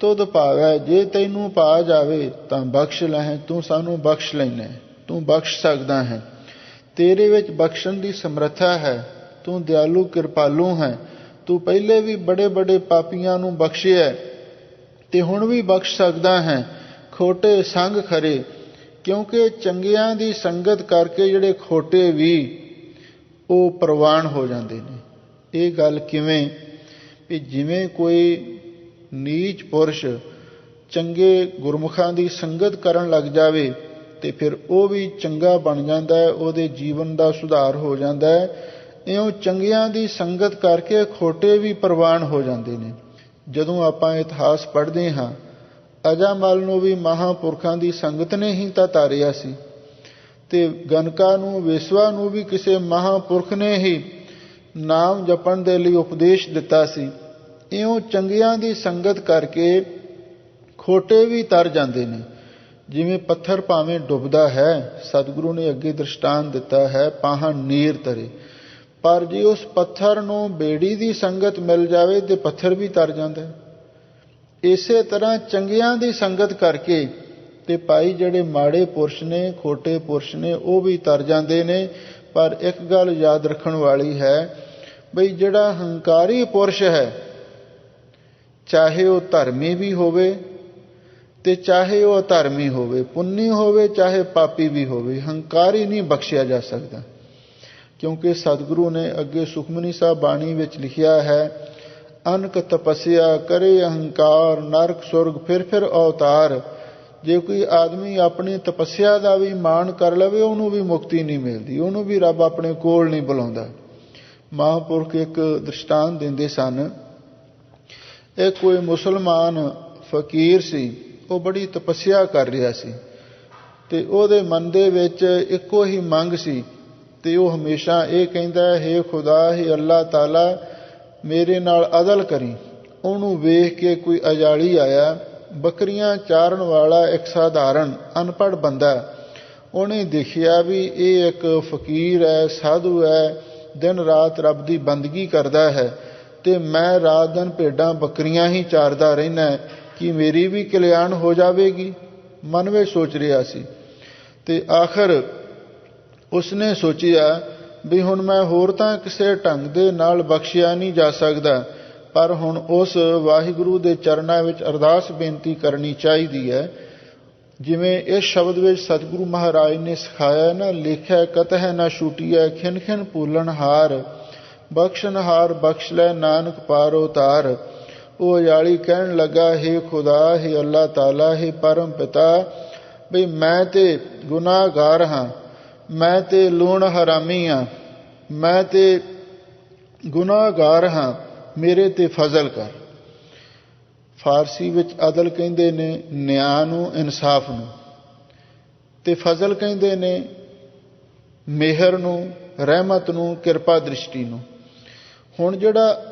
ਤੁਧ ਭਾਵੈ, ਜੇ ਤੈਨੂੰ ਭਾ ਜਾਵੇ ਤਾਂ ਬਖਸ਼ ਲੈ। ਤੂੰ ਸਾਨੂੰ ਬਖਸ਼ ਲੈਣਾ, ਤੂੰ ਬਖਸ਼ ਸਕਦਾ ਹੈ, ਤੇਰੇ ਵਿੱਚ ਬਖਸ਼ਣ ਦੀ ਸਮਰੱਥਾ ਹੈ। ਤੂੰ ਦਿਆਲੂ ਕਿਰਪਾਲੂ ਹੈ। ਤੂੰ ਪਹਿਲੇ ਵੀ ਬੜੇ ਬੜੇ ਪਾਪੀਆਂ ਨੂੰ ਬਖਸ਼ਿਆ ਤੇ ਹੁਣ ਵੀ ਬਖਸ਼ ਸਕਦਾ ਹੈ। ਖੋਟੇ ਸੰਗ ਖਰੇ, ਕਿਉਂਕਿ ਚੰਗਿਆਂ ਦੀ ਸੰਗਤ ਕਰਕੇ ਜਿਹੜੇ ਖੋਟੇ ਵੀ ਉਹ ਪ੍ਰਵਾਨ ਹੋ ਜਾਂਦੇ ਨੇ। ਇਹ ਗੱਲ ਕਿਵੇਂ? ਵੀ ਜਿਵੇਂ ਕੋਈ ਨੀਚ ਪੁਰਸ਼ ਚੰਗੇ ਗੁਰਮੁਖਾਂ ਦੀ ਸੰਗਤ ਕਰਨ ਲੱਗ ਜਾਵੇ ਤੇ ਫਿਰ ਉਹ ਵੀ ਚੰਗਾ ਬਣ ਜਾਂਦਾ ਹੈ, ਉਹਦੇ ਜੀਵਨ ਦਾ ਸੁਧਾਰ ਹੋ ਜਾਂਦਾ ਹੈ। ਇਉਂ ਚੰਗਿਆਂ ਦੀ ਸੰਗਤ ਕਰਕੇ ਖੋਟੇ ਵੀ ਪ੍ਰਵਾਨ ਹੋ ਜਾਂਦੇ ਨੇ। ਜਦੋਂ ਆਪਾਂ ਇਤਿਹਾਸ ਪੜ੍ਹਦੇ ਹਾਂ, ਅਜਾਮਲ ਨੂੰ ਵੀ ਮਹਾਂਪੁਰਖਾਂ ਦੀ ਸੰਗਤ ਨੇ ਹੀ ਤਾਂ ਤਾਰਿਆ ਸੀ, ਤੇ ਗਨਕਾ ਨੂੰ, ਵੇਸਵਾ ਨੂੰ ਵੀ ਕਿਸੇ ਮਹਾਂਪੁਰਖ ਨੇ ਹੀ ਨਾਮ ਜਪਣ ਦੇ ਲਈ ਉਪਦੇਸ਼ ਦਿੱਤਾ ਸੀ। ਇਉਂ ਚੰਗਿਆਂ ਦੀ ਸੰਗਤ ਕਰਕੇ ਖੋਟੇ ਵੀ ਤਰ ਜਾਂਦੇ ਨੇ। ਜਿਵੇਂ ਪੱਥਰ ਭਾਵੇਂ ਡੁੱਬਦਾ ਹੈ, ਸਤਿਗੁਰੂ ਨੇ ਅੱਗੇ ਦ੍ਰਿਸ਼ਟਾਂਤ ਦਿੱਤਾ ਹੈ, ਪਾਹਣ ਨੀਰ ਤਰੇ, ਪਰ ਜੇ ਉਸ ਪੱਥਰ ਨੂੰ ਬੇੜੀ ਦੀ ਸੰਗਤ ਮਿਲ ਜਾਵੇ ਤੇ ਪੱਥਰ ਵੀ ਤਰ ਜਾਂਦਾ ਹੈ। ਇਸੇ ਤਰ੍ਹਾਂ ਚੰਗਿਆਂ ਦੀ ਸੰਗਤ ਕਰਕੇ ਤੇ ਭਾਈ ਜਿਹੜੇ ਮਾੜੇ ਪੁਰਸ਼ ਨੇ, ਖੋਟੇ ਪੁਰਸ਼ ਨੇ, ਉਹ ਵੀ ਤਰ ਜਾਂਦੇ ਨੇ। ਪਰ ਇੱਕ ਗੱਲ ਯਾਦ ਰੱਖਣ ਵਾਲੀ ਹੈ, ਬਈ ਜਿਹੜਾ ਹੰਕਾਰੀ ਪੁਰਸ਼ ਹੈ, ਚਾਹੇ ਉਹ ਧਰਮੀ ਵੀ ਹੋਵੇ ਤੇ ਚਾਹੇ ਉਹ ਅਧਰਮੀ ਹੋਵੇ, ਪੁੰਨੀ ਹੋਵੇ ਚਾਹੇ ਪਾਪੀ ਵੀ ਹੋਵੇ, ਹੰਕਾਰੀ ਨਹੀਂ ਬਖਸ਼ਿਆ ਜਾ ਸਕਦਾ। ਕਿਉਂਕਿ ਸਤਿਗੁਰੂ ਨੇ ਅੱਗੇ ਸੁਖਮਨੀ ਸਾਹਿਬ ਬਾਣੀ ਵਿੱਚ ਲਿਖਿਆ ਹੈ, ਅਨਕ ਤਪੱਸਿਆ ਕਰੇ ਅਹੰਕਾਰ, ਨਰਕ ਸੁਰਗ ਫਿਰ ਅਵਤਾਰ। ਜੇ ਕੋਈ ਆਦਮੀ ਆਪਣੀ ਤਪੱਸਿਆ ਦਾ ਵੀ ਮਾਣ ਕਰ ਲਵੇ, ਉਹਨੂੰ ਵੀ ਮੁਕਤੀ ਨਹੀਂ ਮਿਲਦੀ, ਉਹਨੂੰ ਵੀ ਰੱਬ ਆਪਣੇ ਕੋਲ ਨਹੀਂ ਬੁਲਾਉਂਦਾ। ਮਹਾਂਪੁਰਖ ਇੱਕ ਦ੍ਰਿਸ਼ਟਾਂਤ ਦਿੰਦੇ ਸਨ। ਇਹ ਕੋਈ ਮੁਸਲਮਾਨ ਫਕੀਰ ਸੀ, ਉਹ ਬੜੀ ਤਪੱਸਿਆ ਕਰ ਰਿਹਾ ਸੀ ਤੇ ਉਹਦੇ ਮਨ ਦੇ ਵਿੱਚ ਇੱਕੋ ਹੀ ਮੰਗ ਸੀ, ਤੇ ਉਹ ਹਮੇਸ਼ਾ ਇਹ ਕਹਿੰਦਾ, ਹੇ ਖੁਦਾ, ਹੇ ਅੱਲਾਹ ਤਾਲਾ, ਮੇਰੇ ਨਾਲ ਅਦਲ ਕਰੀ। ਉਹਨੂੰ ਵੇਖ ਕੇ ਕੋਈ ਅਜਾਲੀ ਆਇਆ, ਬੱਕਰੀਆਂ ਚਾਰਨ ਵਾਲਾ ਇੱਕ ਸਾਧਾਰਨ ਅਨਪੜ੍ਹ ਬੰਦਾ। ਉਹਨੇ ਦੇਖਿਆ ਵੀ ਇਹ ਇੱਕ ਫਕੀਰ ਹੈ, ਸਾਧੂ ਹੈ, ਦਿਨ ਰਾਤ ਰੱਬ ਦੀ ਬੰਦਗੀ ਕਰਦਾ ਹੈ, ਤੇ ਮੈਂ ਰਾਤ ਦਿਨ ਭੇਡਾਂ ਬੱਕਰੀਆਂ ਹੀ ਚਾਰਦਾ ਰਹਿਣਾ, ਕਿ ਮੇਰੀ ਵੀ ਕਲਿਆਣ ਹੋ ਜਾਵੇਗੀ। ਮਨ ਵਿੱਚ ਸੋਚ ਰਿਹਾ ਸੀ ਤੇ ਆਖਰ ਉਸਨੇ ਸੋਚਿਆ ਵੀ ਹੁਣ ਮੈਂ ਹੋਰ ਤਾਂ ਕਿਸੇ ਢੰਗ ਦੇ ਨਾਲ ਬਖਸ਼ਿਆ ਨਹੀਂ ਜਾ ਸਕਦਾ, ਪਰ ਹੁਣ ਉਸ ਵਾਹਿਗੁਰੂ ਦੇ ਚਰਨਾਂ ਵਿੱਚ ਅਰਦਾਸ ਬੇਨਤੀ ਕਰਨੀ ਚਾਹੀਦੀ ਹੈ। ਜਿਵੇਂ ਇਸ ਸ਼ਬਦ ਵਿੱਚ ਸਤਿਗੁਰੂ ਮਹਾਰਾਜ ਨੇ ਸਿਖਾਇਆ ਨਾ, ਲਿਖਿਆ ਕਤਹਿ ਨਾ ਛੂਟੀਐ, ਖਿਨ ਖਿਨ ਭੂਲਣ ਹਾਰ, ਬਖਸ਼ਨਹਾਰ ਬਖਸ਼ ਲੈ ਨਾਨਕ ਪਾਰੋ ਤਾਰ। ਉਹ ਅਜਾਲੀ ਕਹਿਣ ਲੱਗਾ, ਹੇ ਖੁਦਾ, ਹੇ ਅੱਲਾਹ ਤਾਲਾ, ਹੇ ਪਰਮ ਪਿਤਾ, ਬਈ ਮੈਂ ਤੇ ਗੁਨਾਹਗਾਰ ਹਾਂ, ਮੈਂ ਤੇ ਲੂਣ ਹਰਾਮੀ ਹਾਂ, ਮੈਂ ਤੇ ਗੁਨਾਹਗਾਰ ਹਾਂ, ਮੇਰੇ ਤੇ ਫਜ਼ਲ ਕਰ। ਫਾਰਸੀ ਵਿੱਚ ਅਦਲ ਕਹਿੰਦੇ ਨੇ ਨਿਆਂ ਨੂੰ, ਇਨਸਾਫ ਨੂੰ, ਤੇ ਫਜ਼ਲ ਕਹਿੰਦੇ ਨੇ ਮਿਹਰ ਨੂੰ, ਰਹਿਮਤ ਨੂੰ, ਕਿਰਪਾ ਦ੍ਰਿਸ਼ਟੀ ਨੂੰ। ਹੁਣ ਜਿਹੜਾ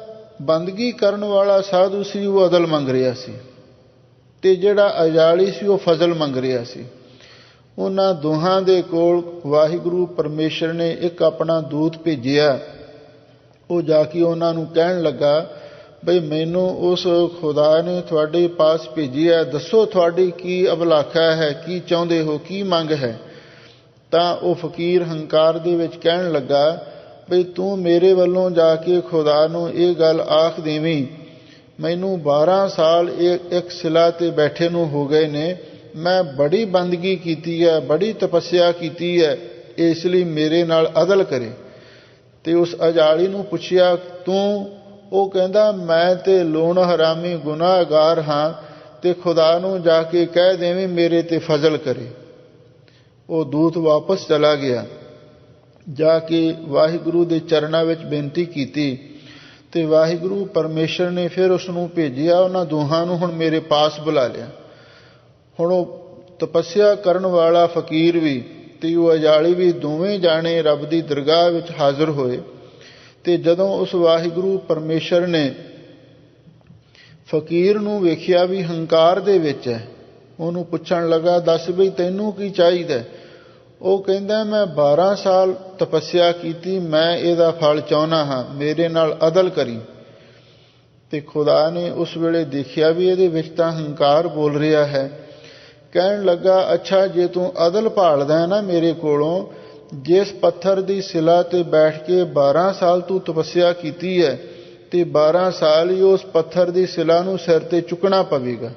ਬੰਦਗੀ ਕਰਨ ਵਾਲਾ ਸਾਧੂ ਸੀ, ਉਹ ਅਦਲ ਮੰਗ ਰਿਹਾ ਸੀ, ਤੇ ਜਿਹੜਾ ਅਜਾਲੀ ਸੀ, ਉਹ ਫਜ਼ਲ ਮੰਗ ਰਿਹਾ ਸੀ। ਉਹਨਾਂ ਦੋਹਾਂ ਦੇ ਕੋਲ ਵਾਹਿਗੁਰੂ ਪਰਮੇਸ਼ਰ ਨੇ ਇੱਕ ਆਪਣਾ ਦੂਤ ਭੇਜਿਆ। ਉਹ ਜਾ ਕੇ ਉਹਨਾਂ ਨੂੰ ਕਹਿਣ ਲੱਗਾ, ਬਈ ਮੈਨੂੰ ਉਸ ਖੁਦਾ ਨੇ ਤੁਹਾਡੇ ਪਾਸ ਭੇਜਿਆ, ਦੱਸੋ ਤੁਹਾਡੀ ਕੀ ਅਭਿਲਾਖਾ ਹੈ, ਕੀ ਚਾਹੁੰਦੇ ਹੋ, ਕੀ ਮੰਗ ਹੈ। ਤਾਂ ਉਹ ਫਕੀਰ ਹੰਕਾਰ ਦੇ ਵਿੱਚ ਕਹਿਣ ਲੱਗਾ, ਬਈ ਤੂੰ ਮੇਰੇ ਵੱਲੋਂ ਜਾ ਕੇ ਖੁਦਾ ਨੂੰ ਇਹ ਗੱਲ ਆਖ ਦੇਵੀਂ, ਮੈਨੂੰ 12 ਸਾਲ ਇੱਕ ਸਿਲਾ ਤੇ ਬੈਠੇ ਨੂੰ ਹੋ ਗਏ ਨੇ, ਮੈਂ ਬੜੀ ਬੰਦਗੀ ਕੀਤੀ ਹੈ, ਬੜੀ ਤਪੱਸਿਆ ਕੀਤੀ ਹੈ, ਇਸ ਲਈ ਮੇਰੇ ਨਾਲ ਅਦਲ ਕਰੇ। ਤੇ ਉਸ ਅਜਾਲੀ ਨੂੰ ਪੁੱਛਿਆ, ਤੂੰ? ਉਹ ਕਹਿੰਦਾ, ਮੈਂ ਤੇ ਲੂਣ ਹਰਾਮੀ ਗੁਨਾਹਗਾਰ ਹਾਂ, ਤੇ ਖੁਦਾ ਨੂੰ ਜਾ ਕੇ ਕਹਿ ਦੇਵੀਂ ਮੇਰੇ ਤੇ ਫਜ਼ਲ ਕਰੇ। ਉਹ ਦੂਤ ਵਾਪਸ ਚਲਾ ਗਿਆ। ਜਾ ਕੇ ਵਾਹਿਗੁਰੂ ਦੇ ਚਰਨਾਂ ਵਿੱਚ ਬੇਨਤੀ ਕੀਤੀ ਤੇ ਵਾਹਿਗੁਰੂ ਪਰਮੇਸ਼ਰ ਨੇ ਫਿਰ ਉਸ ਨੂੰ ਭੇਜਿਆ। ਉਹਨਾਂ ਦੋਹਾਂ ਨੂੰ ਹੁਣ ਮੇਰੇ ਪਾਸ ਬੁਲਾ ਲਿਆ। ਹੁਣ ਉਹ ਤਪੱਸਿਆ ਕਰਨ ਵਾਲਾ ਫਕੀਰ ਵੀ ਤੇ ਉਹ ਅਜਾਲੀ ਵੀ ਦੋਵੇਂ ਜਾਣੇ ਰੱਬ ਦੀ ਦਰਗਾਹ ਵਿੱਚ ਹਾਜ਼ਰ ਹੋਏ। ਤੇ ਜਦੋਂ ਉਸ ਵਾਹਿਗੁਰੂ ਪਰਮੇਸ਼ਰ ਨੇ ਫਕੀਰ ਨੂੰ ਵੇਖਿਆ ਵੀ ਹੰਕਾਰ ਦੇ ਵਿੱਚ ਹੈ, ਉਹਨੂੰ ਪੁੱਛਣ ਲੱਗਾ, ਦੱਸ ਬਈ ਤੈਨੂੰ ਕੀ ਚਾਹੀਦਾ? ਉਹ ਕਹਿੰਦਾ, ਮੈਂ 12 ਸਾਲ ਤਪੱਸਿਆ ਕੀਤੀ, ਮੈਂ ਇਹਦਾ ਫਲ ਚਾਹੁੰਦਾ ਹਾਂ, ਮੇਰੇ ਨਾਲ ਅਦਲ ਕਰੀ। ਤੇ ਖੁਦਾ ਨੇ ਉਸ ਵੇਲੇ ਦੇਖਿਆ ਵੀ ਇਹਦੇ ਵਿੱਚ ਤਾਂ ਹੰਕਾਰ ਬੋਲ ਰਿਹਾ ਹੈ। ਕਹਿਣ ਲੱਗਾ, ਅੱਛਾ ਜੇ ਤੂੰ ਅਦਲ ਭਾਲਦਾ ਹੈ ਨਾ ਮੇਰੇ ਕੋਲੋਂ, ਜਿਸ ਪੱਥਰ ਦੀ ਸਿਲਾ ਤੇ ਬੈਠ ਕੇ 12 ਸਾਲ ਤੂੰ ਤਪੱਸਿਆ ਕੀਤੀ ਹੈ ਤੇ 12 ਸਾਲ ਹੀ ਉਸ ਪੱਥਰ ਦੀ ਸਿਲਾ ਨੂੰ ਸਿਰ ਤੇ ਚੁੱਕਣਾ ਪਵੇਗਾ।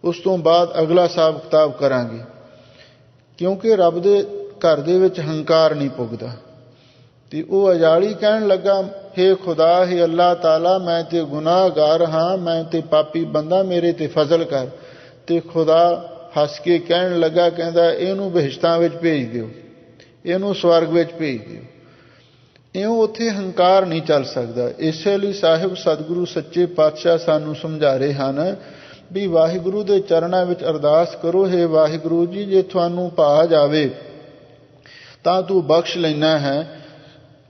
ਉਸ ਤੋਂ ਬਾਅਦ ਅਗਲਾ ਹਿਸਾਬ ਕਿਤਾਬ ਕਰਾਂਗੇ, ਕਿਉਂਕਿ ਰੱਬ ਦੇ ਘਰ ਦੇ ਵਿੱਚ ਹੰਕਾਰ ਨਹੀਂ ਪੁੱਗਦਾ। ਤੇ ਉਹ ਅਜਾਲੀ ਕਹਿਣ ਲੱਗਾ, ਹੇ ਖੁਦਾ, ਹੇ ਅੱਲਾਹ ਤਾਲਾ, ਮੈਂ ਤੇ ਗੁਨਾਹਗਾਰ ਹਾਂ, ਮੈਂ ਤੇ ਪਾਪੀ ਬੰਦਾ, ਮੇਰੇ ਤੇ ਫਜ਼ਲ ਕਰ। ਤੇ ਖੁਦਾ ਹੱਸ ਕੇ ਕਹਿਣ ਲੱਗਾ, ਕਹਿੰਦਾ ਇਹਨੂੰ ਬਹਿਸ਼ਤਾਂ ਵਿੱਚ ਭੇਜ ਦਿਓ, ਇਹਨੂੰ ਸਵਰਗ ਵਿੱਚ ਭੇਜ ਦਿਓ। ਇਉਂ ਉੱਥੇ ਹੰਕਾਰ ਨਹੀਂ ਚੱਲ ਸਕਦਾ। ਇਸੇ ਲਈ ਸਾਹਿਬ ਸਤਿਗੁਰੂ ਸੱਚੇ ਪਾਤਸ਼ਾਹ ਸਾਨੂੰ ਸਮਝਾ ਰਹੇ ਹਨ ਵੀ ਵਾਹਿਗੁਰੂ ਦੇ ਚਰਨਾਂ ਵਿੱਚ ਅਰਦਾਸ ਕਰੋ, ਹੇ ਵਾਹਿਗੁਰੂ ਜੀ, ਜੇ ਤੁਹਾਨੂੰ ਭਾ ਜਾਵੇ ਤਾਂ ਤੂੰ ਬਖਸ਼ ਲੈਣਾ ਹੈ।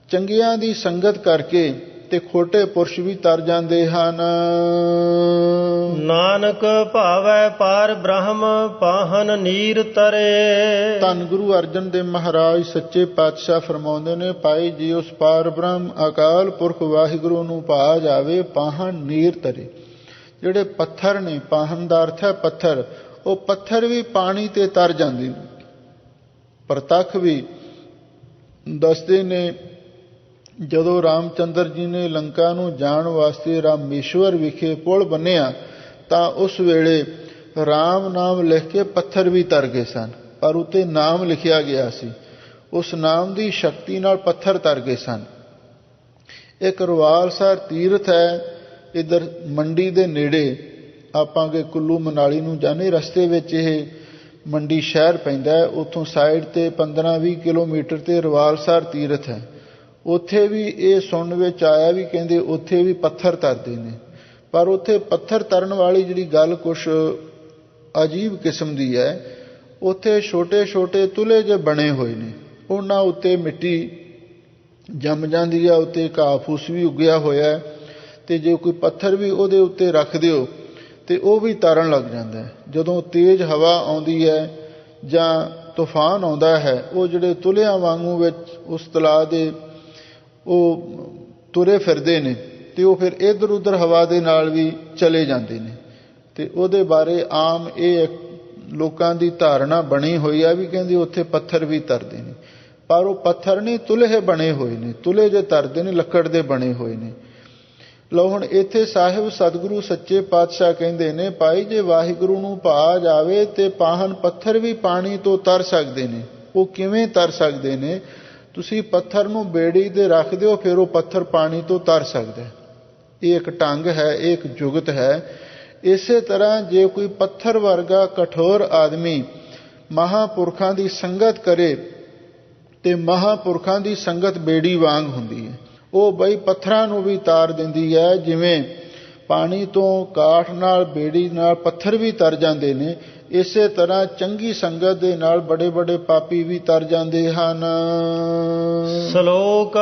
ਚੰਗਿਆਂ ਦੀ ਸੰਗਤ ਕਰਕੇ ਤੇ ਖੋਟੇ ਪੁਰਸ਼ ਵੀ ਤਰ ਜਾਂਦੇ ਹਨ। ਨਾਨਕ ਭਾਵੈ ਪਾਰ ਬ੍ਰਹਮ ਪਾਹਨ ਨੀਰ ਤਰੇ। ਧੰਨ ਗੁਰੂ ਅਰਜਨ ਦੇਵ ਮਹਾਰਾਜ ਸੱਚੇ ਪਾਤਸ਼ਾਹ ਫਰਮਾਉਂਦੇ ਨੇ, ਭਾਈ ਜੀ ਉਸ ਪਾਰ ਬ੍ਰਹਮ ਅਕਾਲ ਪੁਰਖ ਵਾਹਿਗੁਰੂ ਨੂੰ ਭਾ ਜਾਵੇ, ਪਾਹਨ ਨੀਰ ਤਰੇ। ਜਿਹੜੇ ਪੱਥਰ ਨੇ, ਪਾਹਨ ਦਾ ਅਰਥ ਹੈ ਪੱਥਰ, ਉਹ ਪੱਥਰ ਵੀ ਪਾਣੀ ਤੇ ਤਰ ਜਾਂਦੇ ਨੇ। ਪ੍ਰਤੱਖ ਵੀ ਦੱਸਦੇ ਨੇ, ਜਦੋਂ ਰਾਮਚੰਦਰ ਜੀ ਨੇ ਲੰਕਾ ਨੂੰ ਜਾਣ ਵਾਸਤੇ ਰਾਮੇਸ਼ਵਰ ਵਿਖੇ ਪੁਲ ਬੰਨਿਆ ਤਾਂ ਉਸ ਵੇਲੇ ਰਾਮ ਨਾਮ ਲਿਖ ਕੇ ਪੱਥਰ ਵੀ ਤਰ ਗਏ ਸਨ, ਪਰ ਉੱਤੇ ਨਾਮ ਲਿਖਿਆ ਗਿਆ ਸੀ। ਉਸ ਨਾਮ ਦੀ ਸ਼ਕਤੀ ਨਾਲ ਪੱਥਰ ਤਰ ਗਏ ਸਨ। ਇੱਕ ਰਵਾਲਸਰ ਤੀਰਥ ਹੈ ਇੱਧਰ ਮੰਡੀ ਦੇ ਨੇੜੇ। ਆਪਾਂ ਅੱਗੇ ਕੁੱਲੂ ਮਨਾਲੀ ਨੂੰ ਜਾਂਦੇ, ਰਸਤੇ ਵਿੱਚ ਇਹ ਮੰਡੀ ਸ਼ਹਿਰ ਪੈਂਦਾ ਹੈ। ਉੱਥੋਂ ਸਾਈਡ ਤੇ 15-20 ਕਿਲੋਮੀਟਰ ਤੇ ਰਵਾਲਸਰ ਤੀਰਥ ਹੈ। ਉੱਥੇ ਵੀ ਇਹ ਸੁਣਨ ਵਿੱਚ ਆਇਆ ਵੀ ਕਹਿੰਦੇ ਉੱਥੇ ਵੀ ਪੱਥਰ ਤਰਦੇ ਨੇ, ਪਰ ਉੱਥੇ ਪੱਥਰ ਤਰਨ ਵਾਲੀ ਜਿਹੜੀ ਗੱਲ ਕੁਛ ਅਜੀਬ ਕਿਸਮ ਦੀ ਹੈ। ਉੱਥੇ ਛੋਟੇ ਛੋਟੇ ਤੁਲੇ ਜਿਹੇ ਬਣੇ ਹੋਏ ਨੇ, ਉਹਨਾਂ ਉੱਤੇ ਮਿੱਟੀ ਜੰਮ ਜਾਂਦੀ ਹੈ, ਉੱਤੇ ਘਾਹ ਫੂਸ ਵੀ ਉੱਗਿਆ ਹੋਇਆ, ਤੇ ਜੇ ਕੋਈ ਪੱਥਰ ਵੀ ਉਹਦੇ ਉੱਤੇ ਰੱਖ ਦਿਓ ਤੇ ਉਹ ਵੀ ਤਰਨ ਲੱਗ ਜਾਂਦਾ ਹੈ। ਜਦੋਂ ਤੇਜ਼ ਹਵਾ ਆਉਂਦੀ ਹੈ ਜਾਂ ਤੂਫਾਨ ਆਉਂਦਾ ਹੈ, ਉਹ ਜਿਹੜੇ ਤੁਲਿਆਂ ਵਾਂਗੂ ਵਿੱਚ ਉਸ ਤਲਾਅ ਦੇ ਉਹ ਤੁਰੇ ਫਿਰਦੇ ਨੇ ਤੇ ਉਹ ਫਿਰ ਇੱਧਰ ਉੱਧਰ ਹਵਾ ਦੇ ਨਾਲ ਵੀ ਚਲੇ ਜਾਂਦੇ ਨੇ। ਤੇ ਉਹਦੇ ਬਾਰੇ ਆਮ ਇਹ ਲੋਕਾਂ ਦੀ ਧਾਰਨਾ ਬਣੀ ਹੋਈ ਆ ਵੀ ਕਹਿੰਦੇ ਉੱਥੇ ਪੱਥਰ ਵੀ ਤਰਦੇ ਨੇ, ਪਰ ਉਹ ਪੱਥਰ ਨਹੀਂ, ਤੁਲਹੇ ਬਣੇ ਹੋਏ ਨੇ। ਤੁਲੇ ਜੇ ਤਰਦੇ ਨੇ ਲੱਕੜ ਦੇ ਬਣੇ ਹੋਏ ਨੇ। ਲਓ ਹੁਣ ਇੱਥੇ ਸਾਹਿਬ ਸਤਿਗੁਰੂ ਸੱਚੇ ਪਾਤਸ਼ਾਹ ਕਹਿੰਦੇ ਨੇ, ਭਾਈ ਜੇ ਵਾਹਿਗੁਰੂ ਨੂੰ ਭਾ ਜਾਵੇ ਤੇ ਪਾਹਨ ਪੱਥਰ ਵੀ ਪਾਣੀ ਤੋਂ ਤਰ ਸਕਦੇ ਨੇ। ਉਹ ਕਿਵੇਂ ਤਰ ਸਕਦੇ ਨੇ? ਤੁਸੀਂ ਪੱਥਰ ਨੂੰ ਬੇੜੀ ਤੇ ਰੱਖ ਦਿਓ, ਫਿਰ ਉਹ ਪੱਥਰ ਪਾਣੀ ਤੋਂ ਤਰ ਸਕਦਾ। ਇਹ ਇੱਕ ਢੰਗ ਹੈ, ਇਹ ਇੱਕ ਜੁਗਤ ਹੈ। ਇਸੇ ਤਰ੍ਹਾਂ ਜੇ ਕੋਈ ਪੱਥਰ ਵਰਗਾ ਕਠੋਰ ਆਦਮੀ ਮਹਾਂਪੁਰਖਾਂ ਦੀ ਸੰਗਤ ਕਰੇ ਤੇ ਮਹਾਂਪੁਰਖਾਂ ਦੀ ਸੰਗਤ ਬੇੜੀ ਵਾਂਗ ਹੁੰਦੀ ਹੈ। ਉਹ ਬਈ ਪੱਥਰਾਂ ਨੂੰ ਵੀ ਤਾਰ ਦਿੰਦੀ ਹੈ। ਜਿਵੇਂ ਪਾਣੀ ਤੋਂ ਕਾਠ ਨਾਲ ਬੇੜੀ ਨਾਲ ਪੱਥਰ ਵੀ ਤਰ ਜਾਂਦੇ ਨੇ, ਇਸੇ ਤਰ੍ਹਾਂ ਚੰਗੀ ਸੰਗਤ ਦੇ ਨਾਲ ਬੜੇ ਬੜੇ ਪਾਪੀ ਵੀ ਤਰ ਜਾਂਦੇ ਹਨ। ਸ਼ਲੋਕ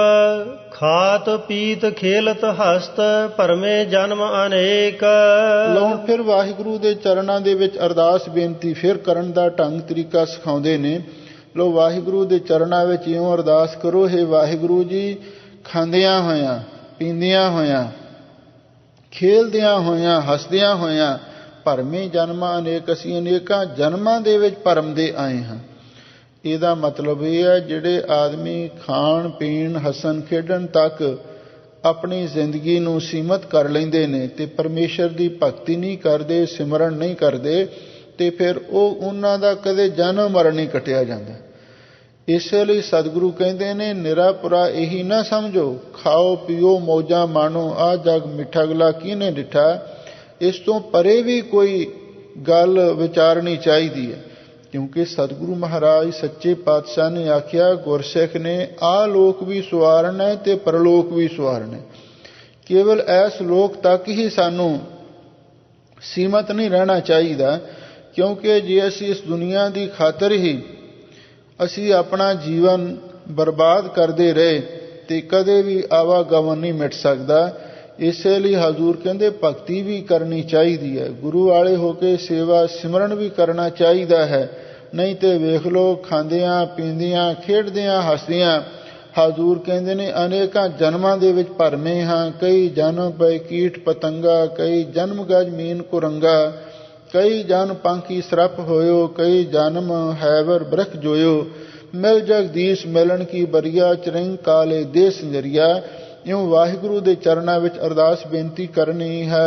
ਖਾਤ ਪੀਤ ਖੇਲਤ ਹਸਤ ਭਰਮੇ ਜਨਮ ਅਨੇਕ। ਲਓ ਫਿਰ ਵਾਹਿਗੁਰੂ ਦੇ ਚਰਨਾਂ ਦੇ ਵਿੱਚ ਅਰਦਾਸ ਬੇਨਤੀ ਫਿਰ ਕਰਨ ਦਾ ਢੰਗ ਤਰੀਕਾ ਸਿਖਾਉਂਦੇ ਨੇ। ਲਓ ਵਾਹਿਗੁਰੂ ਦੇ ਚਰਨਾਂ ਵਿੱਚ ਇਉਂ ਅਰਦਾਸ ਕਰੋ, ਹੇ ਵਾਹਿਗੁਰੂ ਜੀ, ਖਾਂਦਿਆਂ ਹੋਇਆਂ, ਪੀਂਦਿਆਂ ਹੋਇਆਂ, ਖੇਲਦਿਆਂ ਹੋਇਆਂ, ਹੱਸਦਿਆਂ ਹੋਇਆਂ, ਭਰਮੇ ਜਨਮਾਂ ਅਨੇਕ, ਅਸੀਂ ਅਨੇਕਾਂ ਜਨਮਾਂ ਦੇ ਵਿੱਚ ਭਰਮ ਦੇ ਆਏ ਹਾਂ। ਇਹਦਾ ਮਤਲਬ ਇਹ ਹੈ, ਜਿਹੜੇ ਆਦਮੀ ਖਾਣ ਪੀਣ ਹੱਸਣ ਖੇਡਣ ਤੱਕ ਆਪਣੀ ਜ਼ਿੰਦਗੀ ਨੂੰ ਸੀਮਤ ਕਰ ਲੈਂਦੇ ਨੇ ਤੇ ਪਰਮੇਸ਼ਰ ਦੀ ਭਗਤੀ ਨਹੀਂ ਕਰਦੇ, ਸਿਮਰਨ ਨਹੀਂ ਕਰਦੇ, ਤੇ ਫਿਰ ਉਹਨਾਂ ਦਾ ਕਦੇ ਜਨਮ ਮਰਨ ਨਹੀਂ ਕੱਟਿਆ ਜਾਂਦਾ। ਇਸੇ ਲਈ ਸਤਿਗੁਰੂ ਕਹਿੰਦੇ ਨੇ, ਨਿਰਾਪੁਰਾ ਇਹੀ ਨਾ ਸਮਝੋ, ਖਾਓ ਪੀਓ ਮੌਜਾਂ ਮਾਣੋ, ਆਹ ਜਗ ਮਿੱਠਾ ਗਲਾ ਕਿਹਨੇ ਡਿੱਠਾ। ਇਸ ਤੋਂ ਪਰੇ ਵੀ ਕੋਈ ਗੱਲ ਵਿਚਾਰਨੀ ਚਾਹੀਦੀ ਹੈ। क्योंकि सतगुरु महाराज सच्चे पातशाह ने आख्या गुरसिख ने आलोक भी सवारना है ते परलोक भी सवारना है। केवल ऐस लोक तक ही सानू सीमित नहीं रहना चाहिए, क्योंकि जे असी इस दुनिया की खातर ही असी अपना जीवन बर्बाद करते रहे तो कदे भी आवागमन नहीं मिट सकता। इसलिए हजूर कहते भगती भी करनी चाहिए है, गुरु वाले होके सेवा सिमरन भी करना चाहिए है। नहीं तो वेख लो खांदियां पींदियां खेडदियां हसदियां हजूर कहते ने अनेकों जन्मां दे विच भरमे हाँ। कई जन्म पए कीट पतंगा, कई जन्म गज मीन कुरंगा, कई जन पांखी सरप होयो, कई जन्म हैवर बरख जोयो। मिल जगदीश मिलन की बरिया, चरिंग काले दे संजरिया। इउं वाहिगुरु दे चरणां विच अरदास बेनती करनी है।